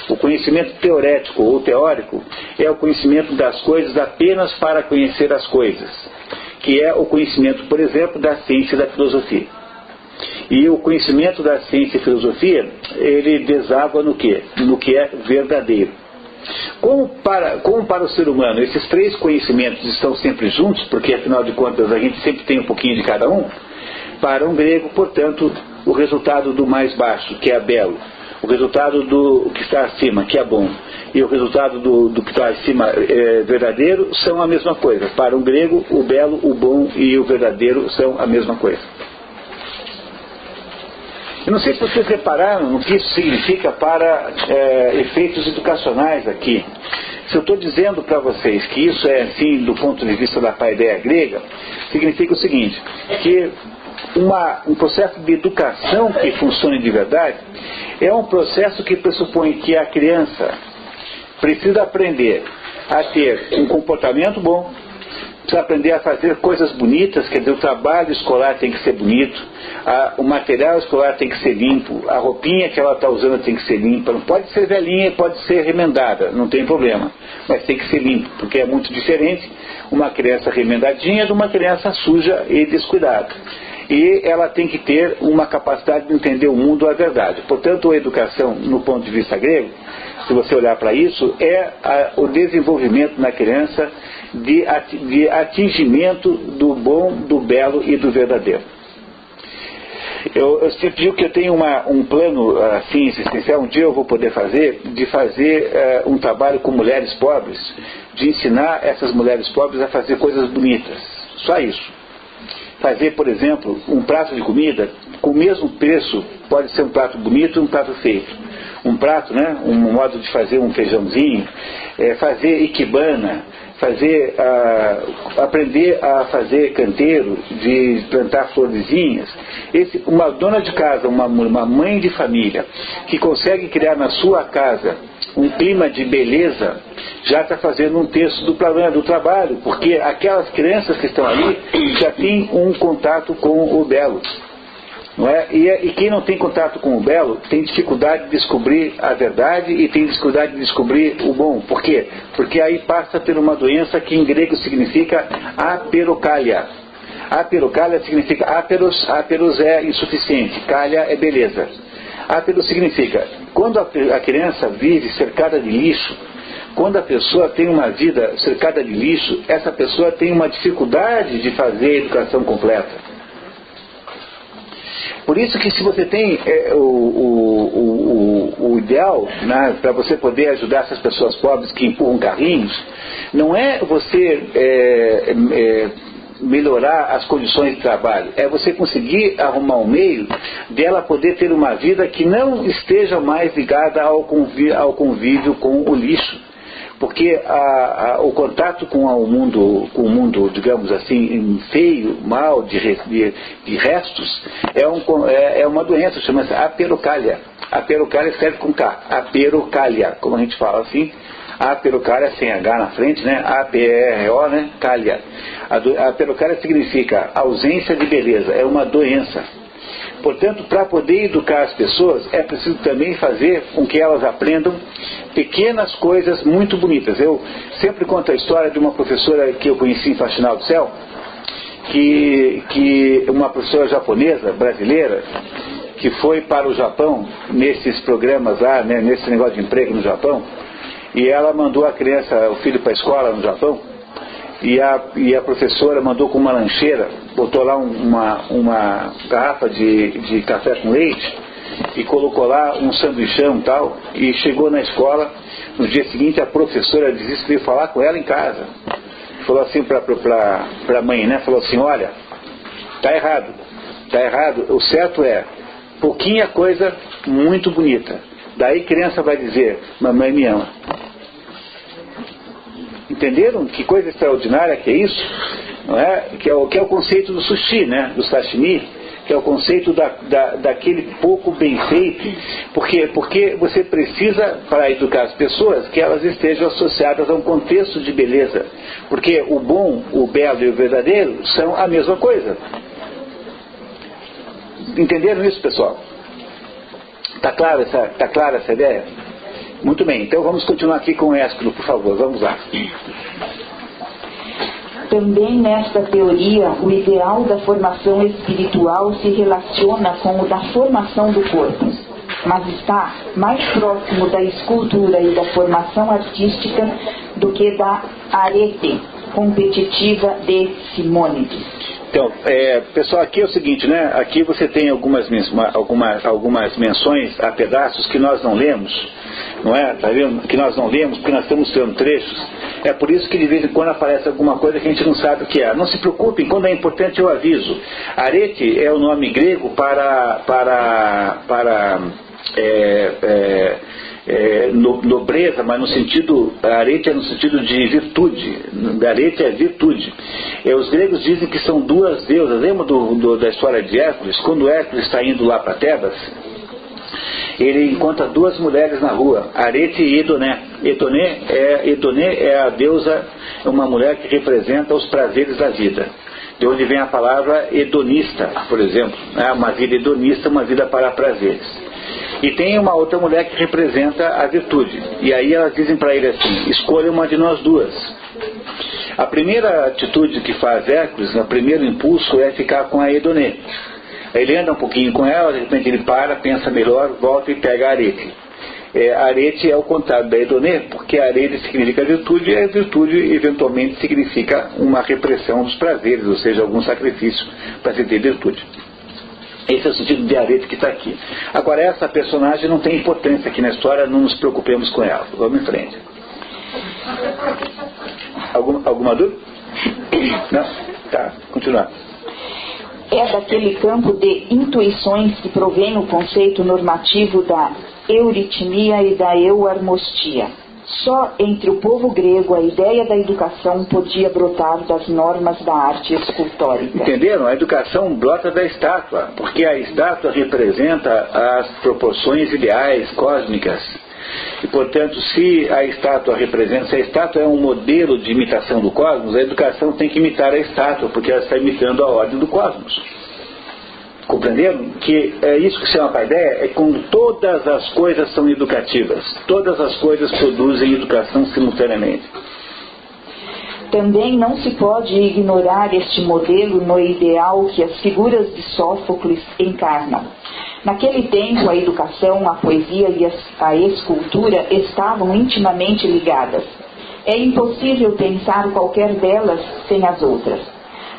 O conhecimento teorético ou teórico é o conhecimento das coisas apenas para conhecer as coisas, que é o conhecimento, por exemplo, da ciência e da filosofia. E o conhecimento da ciência e filosofia, ele deságua no quê? No que é verdadeiro. Como para o ser humano esses três conhecimentos estão sempre juntos, porque afinal de contas a gente sempre tem um pouquinho de cada um, para um grego, portanto, o resultado do mais baixo, que é belo, o resultado do que está acima, que é bom, e o resultado do que está acima verdadeiro, são a mesma coisa. Para um grego, o belo, o bom e o verdadeiro são a mesma coisa. Eu não sei se vocês repararam no que isso significa para efeitos educacionais aqui. Se eu estou dizendo para vocês que isso é assim do ponto de vista da paideia grega, significa o seguinte, que um processo de educação que funcione de verdade é um processo que pressupõe que a criança precisa aprender a ter um comportamento bom, precisa aprender a fazer coisas bonitas, quer dizer, o trabalho escolar tem que ser bonito, o material escolar tem que ser limpo, a roupinha que ela está usando tem que ser limpa, não pode ser velhinha, pode ser remendada, não tem problema, mas tem que ser limpo, porque é muito diferente uma criança remendadinha de uma criança suja e descuidada. E ela tem que ter uma capacidade de entender o mundo à verdade. Portanto, a educação, no ponto de vista grego, se você olhar para isso, é o desenvolvimento na criança de atingimento do bom, do belo e do verdadeiro. Eu sempre digo que eu tenho um plano assim existencial, um dia eu vou poder fazer um trabalho com mulheres pobres, de ensinar essas mulheres pobres a fazer coisas bonitas. Só isso. Fazer, por exemplo, um prato de comida com o mesmo preço, pode ser um prato bonito e um prato feio. Um prato, né, um modo de fazer um feijãozinho, fazer ikebana, aprender a fazer canteiro, de plantar florezinhas. Uma dona de casa, uma mãe de família, que consegue criar na sua casa um clima de beleza, já está fazendo um terço do problema do trabalho, porque aquelas crianças que estão ali já têm um contato com o belo. Não é? E quem não tem contato com o belo tem dificuldade de descobrir a verdade e tem dificuldade de descobrir o bom. Por quê? Porque aí passa por uma doença que em grego significa aperocalia. Aperocalia significa aperos é insuficiente, calia é beleza. Aperos significa, quando a criança vive cercada de lixo, quando a pessoa tem uma vida cercada de lixo, essa pessoa tem uma dificuldade de fazer a educação completa. Por isso que se você tem o ideal, né, para você poder ajudar essas pessoas pobres que empurram carrinhos, não é você melhorar as condições de trabalho, é você conseguir arrumar um meio dela poder ter uma vida que não esteja mais ligada ao convívio com o lixo. Porque o contato com o mundo, digamos assim, feio, mal, de restos, é uma doença, chama-se aperocalia. Aperocalia escreve com K, aperocalia, como a gente fala assim, aperocalia sem H na frente, né? A-P-E-R-O, né? Calia. A aperocalia significa ausência de beleza, é uma doença. Portanto, para poder educar as pessoas, é preciso também fazer com que elas aprendam pequenas coisas muito bonitas. Eu sempre conto a história de uma professora que eu conheci em Faxinal do Céu, que uma professora japonesa, brasileira, que foi para o Japão, nesses programas lá, né, nesse negócio de emprego no Japão, e ela mandou a criança, o filho para a escola no Japão, e a professora mandou com uma lancheira, botou lá uma garrafa de café com leite e colocou lá um sanduichão e tal, e chegou na escola. No dia seguinte a professora disse que veio falar com ela em casa, falou assim para a mãe, né? Falou assim: olha, tá errado, o certo é pouquinha coisa muito bonita, daí a criança vai dizer, mamãe me ama. Entenderam que coisa extraordinária que é isso? Não é? Que é o conceito do sushi, né? Do sashimi, que é o conceito daquele pouco bem feito. Porque você precisa, para educar as pessoas, que elas estejam associadas a um contexto de beleza. Porque o bom, o belo e o verdadeiro são a mesma coisa. Entenderam isso, pessoal? Está clara essa ideia? Muito bem, então vamos continuar aqui com o Ésquilo, por favor, vamos lá. Também nesta teoria, o ideal da formação espiritual se relaciona com o da formação do corpo, mas está mais próximo da escultura e da formação artística do que da arete competitiva de Simônides. Então, pessoal, aqui é o seguinte, né? Aqui você tem algumas menções a pedaços que nós não lemos, não é? Tá vendo? Que nós não lemos porque nós estamos tendo trechos. É por isso que de vez em quando aparece alguma coisa que a gente não sabe o que é. Não se preocupem, quando é importante eu aviso. Arete é o nome grego para nobreza, mas no sentido, arete é no sentido de virtude. Arete é virtude. Os gregos dizem que são duas deusas. Lembra da história de Hércules? Quando Hércules está indo lá para Tebas, ele encontra duas mulheres na rua, Arete e Edoné. Edoné é a deusa, uma mulher que representa os prazeres da vida. De onde vem a palavra hedonista, por exemplo. Uma vida hedonista, uma vida para prazeres. E tem uma outra mulher que representa a virtude. E aí elas dizem para ele assim: escolha uma de nós duas. A primeira atitude que faz Hércules, o primeiro impulso, é ficar com a Edoné. Ele anda um pouquinho com ela, de repente ele para, pensa melhor, volta e pega a arete. A arete é o contrário da Edoné, porque a arete significa virtude, e a virtude eventualmente significa uma repressão dos prazeres, ou seja, algum sacrifício para se ter virtude. Esse é o sentido de arete que está aqui. Agora, essa personagem não tem importância aqui na história, não nos preocupemos com ela. Vamos em frente. Alguma dúvida? Não? Tá, continuar. É daquele campo de intuições que provém o conceito normativo da euritmia e da euarmostia. Só entre o povo grego a ideia da educação podia brotar das normas da arte escultórica. Entenderam? A educação brota da estátua, porque a estátua representa as proporções ideais, cósmicas. E, portanto, se a estátua é um modelo de imitação do cosmos, a educação tem que imitar a estátua, porque ela está imitando a ordem do cosmos. Compreenderam? Que é isso que se chama paideia, é quando todas as coisas são educativas. Todas as coisas produzem educação simultaneamente. Também não se pode ignorar este modelo no ideal que as figuras de Sófocles encarnam. Naquele tempo, a educação, a poesia e a escultura estavam intimamente ligadas. É impossível pensar qualquer delas sem as outras.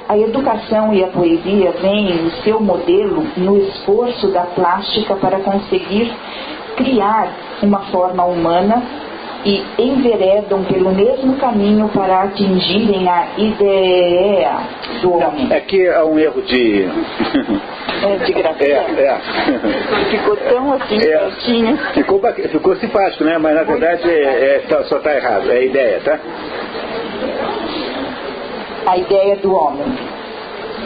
A educação e a poesia veem o seu modelo no esforço da plástica para conseguir criar uma forma humana e enveredam pelo mesmo caminho para atingirem a ideia do homem. É que há um erro de... de grafia. Ficou tão assim, certinho. Ficou simpático, né? Mas na verdade só está errado. É a ideia, tá? A ideia do homem.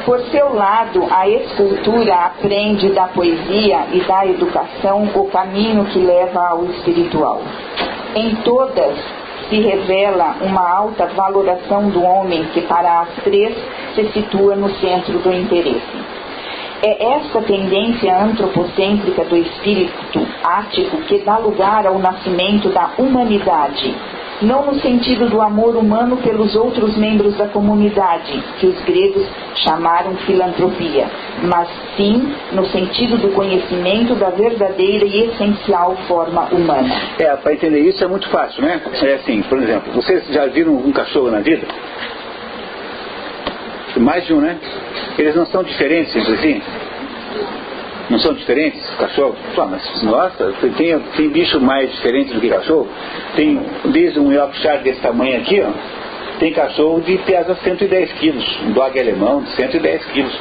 Por seu lado, a escultura aprende da poesia e da educação o caminho que leva ao espiritual. Em todas se revela uma alta valoração do homem que para as três se situa no centro do interesse. É esta tendência antropocêntrica do espírito ático que dá lugar ao nascimento da humanidade, não no sentido do amor humano pelos outros membros da comunidade, que os gregos chamaram filantropia, mas sim no sentido do conhecimento da verdadeira e essencial forma humana. Para entender isso é muito fácil, né? É assim, por exemplo, vocês já viram um cachorro na vida? Mais de um, né? Eles não são diferentes entre si? Não são diferentes, cachorro? Mas, nossa, tem bicho mais diferente do que cachorro? Tem desde um Yorkshire desse tamanho aqui, ó, tem cachorro de pesa 110 quilos, um dog alemão de 110 quilos.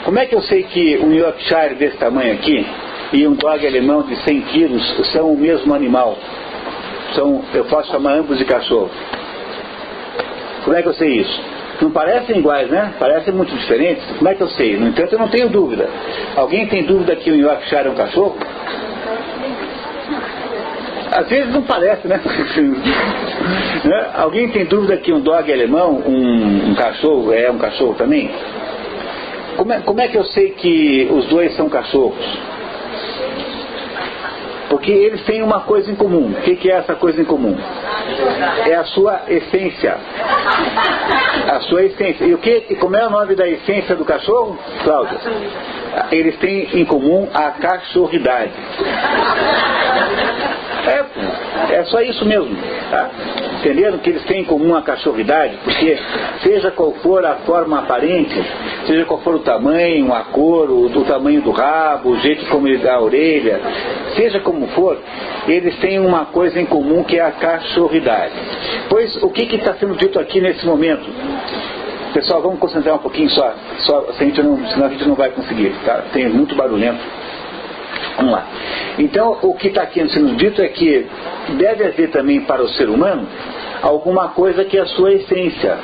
Como é que eu sei que um Yorkshire desse tamanho aqui e um dog alemão de 100 quilos são o mesmo animal? Eu posso chamar ambos de cachorro. Como é que eu sei isso? Não parecem iguais, né? Parecem muito diferentes. Como é que eu sei? No entanto, eu não tenho dúvida. Alguém tem dúvida que o Yorkshire é um cachorro? Às vezes não parece, né? Alguém tem dúvida que um dog alemão, um cachorro, é um cachorro também? Como é que eu sei que os dois são cachorros? Porque eles têm uma coisa em comum. O que é essa coisa em comum? É a sua essência. A sua essência. E como é o nome da essência do cachorro, Cláudia? Eles têm em comum a cachorridade. É só isso mesmo, tá? Entenderam que eles têm em comum a cachorridade? Porque seja qual for a forma aparente, seja qual for o tamanho, a cor, o tamanho do rabo, o jeito como ele dá a orelha, seja como for, eles têm uma coisa em comum que é a cachorridade. Pois o que está sendo dito aqui nesse momento? Pessoal, vamos concentrar um pouquinho só senão a gente não vai conseguir, tá? Tem muito barulhento. Vamos lá. Então, o que está aqui sendo dito é que deve haver também para o ser humano alguma coisa que é a sua essência.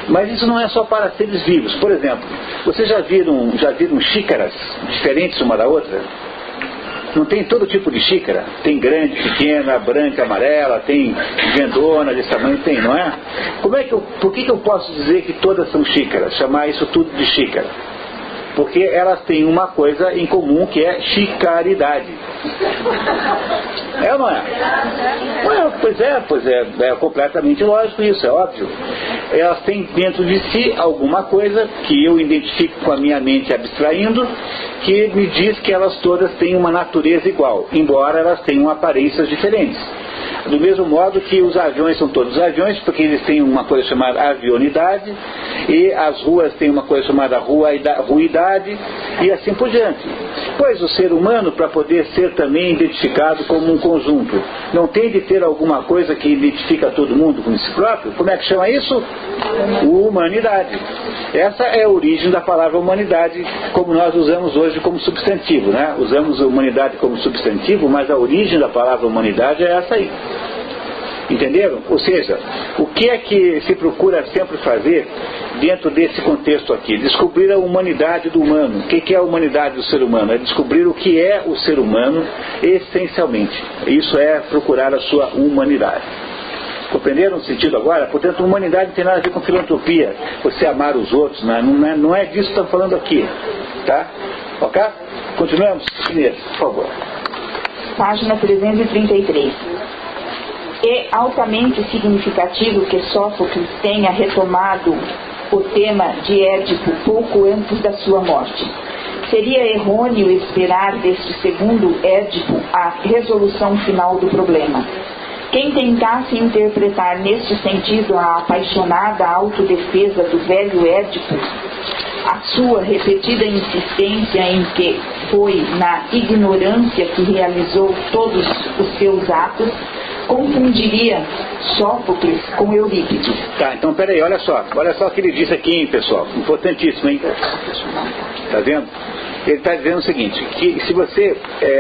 Mas isso não é só para seres vivos. Por exemplo, vocês já viram xícaras diferentes uma da outra? Não tem todo tipo de xícara? Tem grande, pequena, branca, amarela, tem grandona desse tamanho, tem, não é? Por que eu posso dizer que todas são xícaras? Chamar isso tudo de xícara? Porque elas têm uma coisa em comum que é chicaridade. É ou não é? Pois é completamente lógico isso, é óbvio. Elas têm dentro de si alguma coisa que eu identifico com a minha mente abstraindo, que me diz que elas todas têm uma natureza igual, embora elas tenham aparências diferentes. Do mesmo modo que os aviões são todos aviões, porque eles têm uma coisa chamada avionidade, e as ruas têm uma coisa chamada ruidade, e assim por diante. Pois o ser humano, para poder ser também identificado como um conjunto, não tem de ter alguma coisa que identifica todo mundo com si próprio? Como é que chama isso? Humanidade. Essa é a origem da palavra humanidade, como nós usamos hoje como substantivo, né? Usamos a humanidade como substantivo, mas a origem da palavra humanidade é essa aí. Entenderam? Ou seja, o que é que se procura sempre fazer dentro desse contexto aqui? Descobrir a humanidade do humano. O que é a humanidade do ser humano? É descobrir o que é o ser humano essencialmente. Isso é procurar a sua humanidade. Compreenderam o sentido agora? Portanto, humanidade não tem nada a ver com filantropia, você amar os outros, não é disso que estamos falando aqui. Tá? Ok? Continuamos? Inês, por favor. Página 333. É altamente significativo que Sófocles tenha retomado o tema de Édipo pouco antes da sua morte. Seria errôneo esperar deste segundo Édipo a resolução final do problema. Quem tentasse interpretar neste sentido a apaixonada autodefesa do velho Édipo, a sua repetida insistência em que foi na ignorância que realizou todos os seus atos, confundiria Sófocles com Eurípides. Tá, então peraí, olha só o que ele disse aqui, hein, pessoal, importantíssimo, hein? Tá vendo? Ele está dizendo o seguinte, que se você,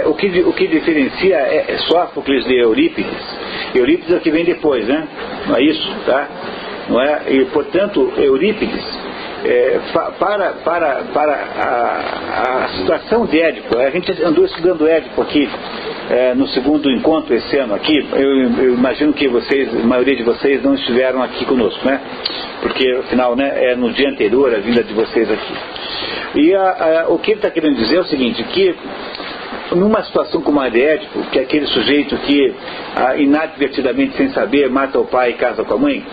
o que diferencia é Sófocles de Eurípides. Eurípides é o que vem depois, né? Não é isso, tá? Não é? E, portanto, Eurípides, para a situação de Édipo, a gente andou estudando Édipo aqui, no segundo encontro esse ano aqui. Eu imagino que a maioria de vocês não estiveram aqui conosco, né? Porque, afinal, né, é no dia anterior a vinda de vocês aqui. E o que ele está querendo dizer é o seguinte, que numa situação como a de Édipo, que é aquele sujeito que inadvertidamente, sem saber, mata o pai e casa com a mãe,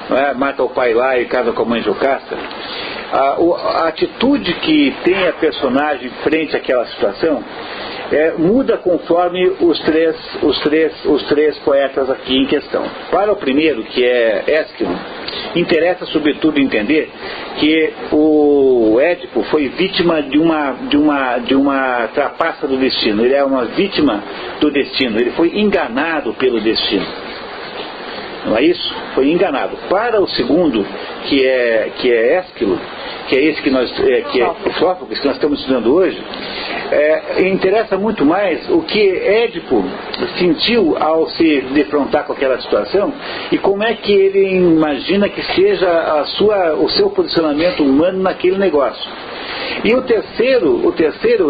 não é? Mata o pai lá e casa com a mãe Jocasta, a atitude que tem a personagem frente àquela situação muda conforme os três poetas aqui em questão. Para o primeiro, que é Ésquilo, interessa sobretudo entender que o Édipo foi vítima de uma trapaça do destino. Ele é uma vítima do destino, ele foi enganado pelo destino. Não é isso? Foi enganado. Para o segundo, que é Ésquilo, que é esse que é Sófocles, que nós estamos estudando hoje, interessa muito mais o que Édipo sentiu ao se defrontar com aquela situação e como é que ele imagina que seja o seu posicionamento humano naquele negócio. E o terceiro,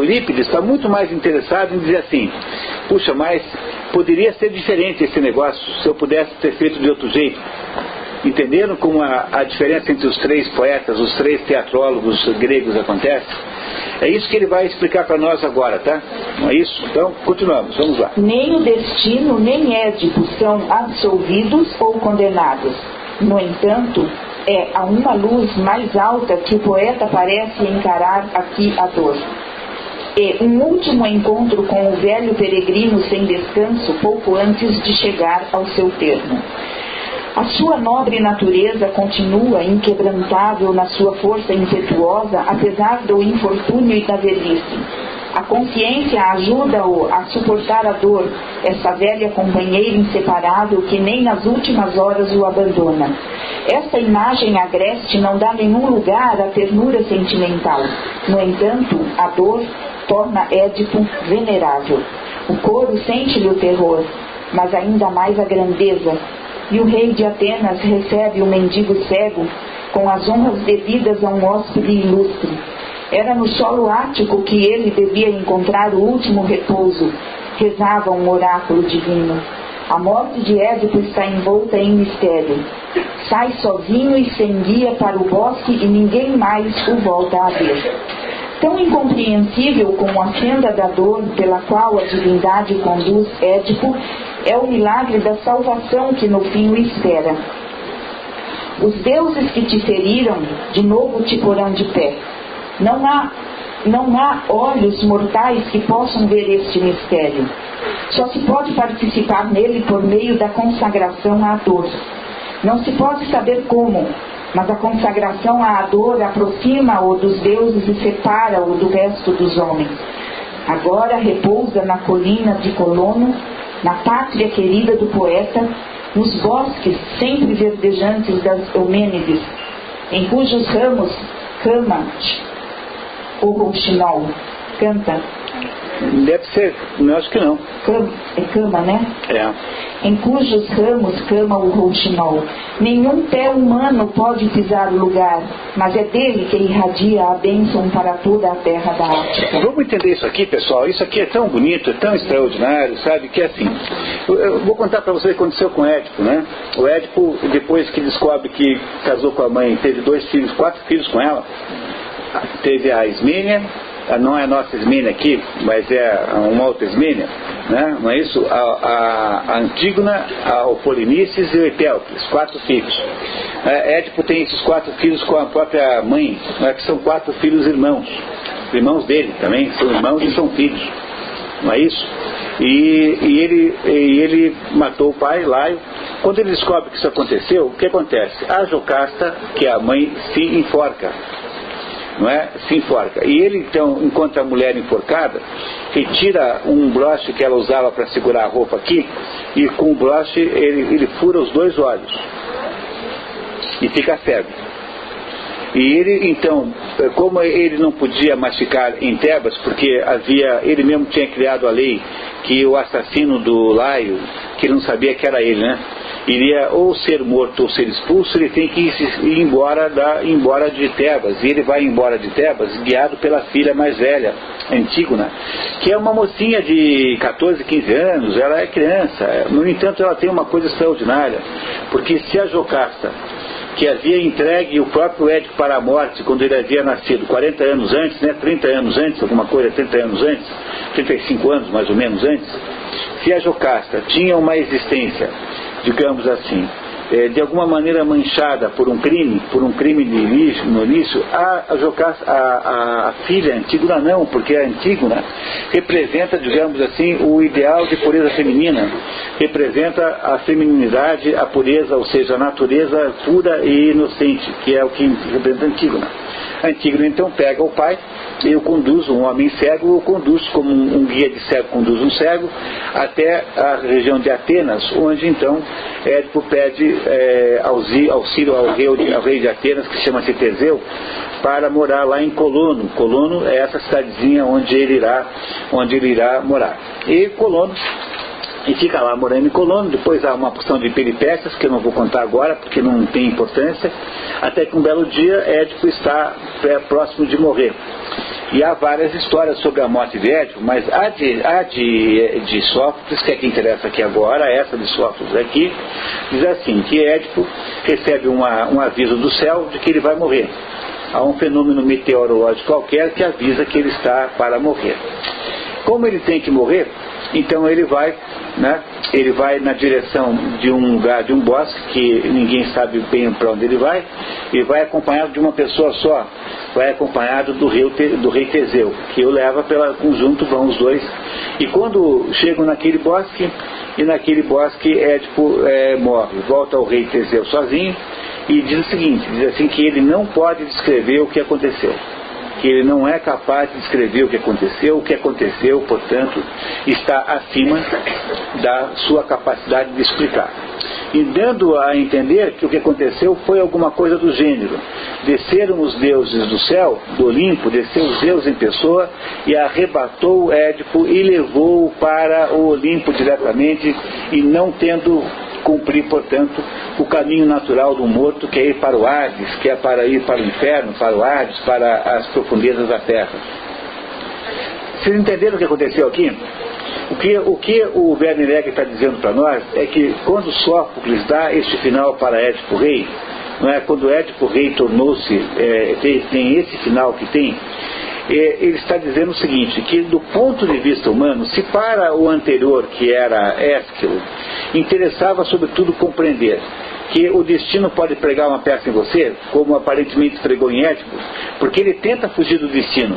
Eurípides, está muito mais interessado em dizer assim, puxa, mas poderia ser diferente esse negócio se eu pudesse ter feito de outro jeito. Entenderam como a diferença entre os três poetas, os três teatrólogos gregos acontece? É isso que ele vai explicar para nós agora, tá? Não é isso? Então, continuamos, vamos lá. Nem o destino, nem Édipo são absolvidos ou condenados. No entanto, é a uma luz mais alta que o poeta parece encarar aqui a dor. E um último encontro com o velho peregrino sem descanso pouco antes de chegar ao seu termo. A sua nobre natureza continua inquebrantável na sua força impetuosa, apesar do infortúnio e da velhice. A consciência ajuda-o a suportar a dor, essa velha companheira inseparável que nem nas últimas horas o abandona. Esta imagem agreste não dá nenhum lugar à ternura sentimental. No entanto, a dor torna Édipo venerável. O coro sente-lhe o terror, mas ainda mais a grandeza. E o rei de Atenas recebe o mendigo cego com as honras devidas a um hóspede ilustre. Era no solo ático que ele devia encontrar o último repouso, rezava um oráculo divino. A morte de Édipo está envolta em mistério. Sai sozinho e sem guia para o bosque e ninguém mais o volta a ver. Tão incompreensível como a senda da dor pela qual a divindade conduz Édipo é o milagre da salvação que no fim o espera. Os deuses que te feriram, de novo te porão de pé. Não há olhos mortais que possam ver este mistério. Só se pode participar nele por meio da consagração à dor. Não se pode saber como, mas a consagração à dor aproxima-o dos deuses e separa-o do resto dos homens. Agora repousa na colina de Colono, na pátria querida do poeta, nos bosques sempre verdejantes das Eumênides, em cujos ramos cama o rouxinol, canta. Deve ser, eu acho que não. Cama, né? É. Em cujos ramos cama o rouxinol. Nenhum pé humano pode pisar o lugar, mas é dele que irradia a bênção para toda a terra da Ática. Vamos entender isso aqui, pessoal. Isso aqui é tão bonito, é tão extraordinário, sabe? Que é assim. Eu vou contar para vocês o que aconteceu com o Édipo, né? O Édipo, depois que descobre que casou com a mãe, teve 4 filhos com ela. Teve a Ismênia, não é a nossa Ismênia aqui, mas é uma outra Ismênia, né? Não é isso? A Antígona, o Polinices e o Etéocles, 4 filhos. Édipo tem esses 4 filhos com a própria mãe, que são 4 filhos irmãos dele também, são irmãos e são filhos, não é isso? E ele matou o pai, Laio. Quando ele descobre que isso aconteceu, o que acontece? A Jocasta, que é a mãe, se enforca. Não é? Se enforca. E ele, então, enquanto a mulher enforcada, retira um broche que ela usava para segurar a roupa aqui, e com o broche ele fura os 2 olhos. E fica cego. E ele, então, como ele não podia mastigar em Tebas, porque ele mesmo tinha criado a lei que o assassino do Laio, que ele não sabia que era ele, né? Iria ou ser morto ou ser expulso, ele tem que ir embora de Tebas. E ele vai embora de Tebas guiado pela filha mais velha, Antígona, que é uma mocinha de 14, 15 anos, ela é criança. No entanto, ela tem uma coisa extraordinária, porque se a Jocasta, que havia entregue o próprio Édipo para a morte quando ele havia nascido, 40 anos antes, né, 30 anos antes, alguma coisa, 30 anos antes, 35 anos mais ou menos antes, se a Jocasta tinha uma existência, digamos assim, de alguma maneira manchada por um crime no início, a filha Antígona não, porque a Antígona representa, digamos assim, o ideal de pureza feminina, representa a feminilidade, a pureza, ou seja, a natureza pura e inocente, que é o que representa a Antígona. A Antígona então pega o pai e o conduz, um homem cego o conduz como um guia de cego conduz um cego até a região de Atenas, onde então Édipo pede auxílio ao rei de Atenas, que chama-se Teseu, para morar lá em Colono. Colono é essa cidadezinha onde ele irá morar. E Colono, e fica lá morando em Colono. Depois há uma porção de peripécias que eu não vou contar agora porque não tem importância, até que um belo dia Édipo está próximo de morrer. E há várias histórias sobre a morte de Édipo, mas a de Sófocles, que é que interessa aqui agora, essa de Sófocles aqui, diz assim, que Édipo recebe um aviso do céu de que ele vai morrer. Há um fenômeno meteorológico qualquer que avisa que ele está para morrer. Como ele tem que morrer, então ele vai na direção de um lugar, de um bosque, que ninguém sabe bem para onde ele vai, e vai acompanhado de uma pessoa só, vai acompanhado do rei Teseu, que o leva conjunto, vão os dois, e quando chegam naquele bosque, Édipo morre, volta ao rei Teseu sozinho, e diz o seguinte, diz assim que ele não pode descrever o que aconteceu, que ele não é capaz de descrever o que aconteceu, portanto, está acima da sua capacidade de explicar. E dando a entender que o que aconteceu foi alguma coisa do gênero: desceram os deuses do céu, do Olimpo, desceu os deuses em pessoa e arrebatou Édipo e levou-o para o Olimpo diretamente, e não tendo cumprir, portanto, o caminho natural do morto, que é ir para o Hades, que é para ir para o inferno, para o Hades, para as profundezas da terra. Vocês entenderam o que aconteceu aqui? O que o Werner Egger está dizendo para nós é que quando Sófocles dá este final para Édipo Rei, não é? Quando Édipo Rei tornou-se, tem esse final que tem, ele está dizendo o seguinte, que do ponto de vista humano, se para o anterior, que era Ésquilo, interessava sobretudo compreender que o destino pode pregar uma peça em você, como aparentemente pregou em Édipo, porque ele tenta fugir do destino.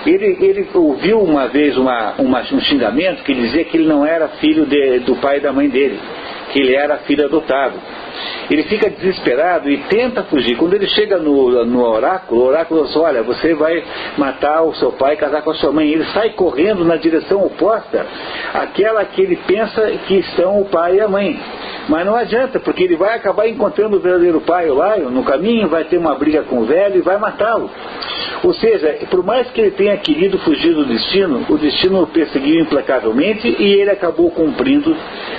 Ele ouviu uma vez um xingamento que dizia que ele não era filho do pai e da mãe dele, que ele era filho adotado. Ele fica desesperado e tenta fugir. Quando ele chega no oráculo, o oráculo diz: olha, você vai matar o seu pai e casar com a sua mãe. Ele sai correndo na direção oposta àquela que ele pensa que estão o pai e a mãe. Mas não adianta, porque ele vai acabar encontrando o verdadeiro pai, o Laio, no caminho, vai ter uma briga com o velho e vai matá-lo. Ou seja, por mais que ele tenha querido fugir do destino, o destino o perseguiu implacavelmente e ele acabou cumprindo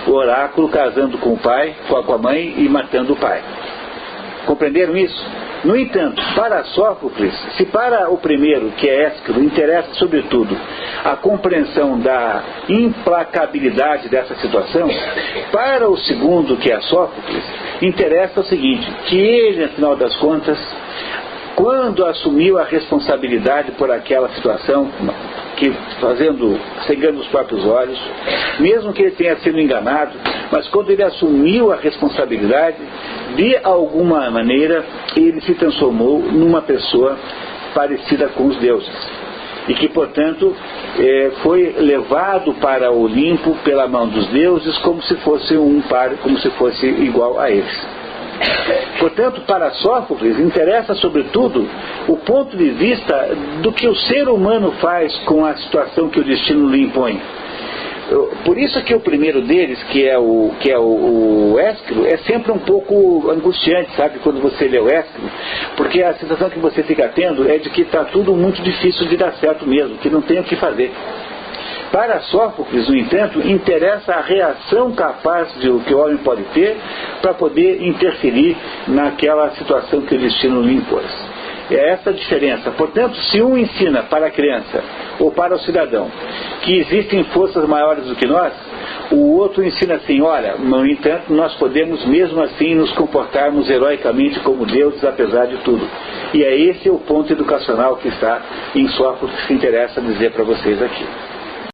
o oráculo, casando com o pai, com a mãe e matando o pai. Compreenderam isso? No entanto, para Sófocles, se para o primeiro, que é Ésquilo, interessa sobretudo a compreensão da implacabilidade dessa situação, para o segundo, que é Sófocles, interessa o seguinte, que ele, afinal das contas, quando assumiu a responsabilidade por aquela situação, cegando os próprios olhos, mesmo que ele tenha sido enganado, mas quando ele assumiu a responsabilidade, de alguma maneira ele se transformou numa pessoa parecida com os deuses. E que, portanto, foi levado para o Olimpo pela mão dos deuses como se fosse como se fosse igual a eles. Portanto, para Sófocles interessa sobretudo o ponto de vista do que o ser humano faz com a situação que o destino lhe impõe. Por isso que o primeiro deles, que é o Ésquilo, é sempre um pouco angustiante, sabe, quando você lê o Ésquilo, porque a sensação que você fica tendo é de que está tudo muito difícil de dar certo mesmo, que não tem o que fazer. Para Sófocles, no entanto, interessa a reação capaz que o homem pode ter para poder interferir naquela situação que o destino lhe impôs. É essa a diferença. Portanto, se um ensina para a criança ou para o cidadão que existem forças maiores do que nós, o outro ensina assim: olha, no entanto, nós podemos mesmo assim nos comportarmos heroicamente como deuses apesar de tudo. E é esse o ponto educacional que está em Sófocles, que interessa dizer para vocês aqui.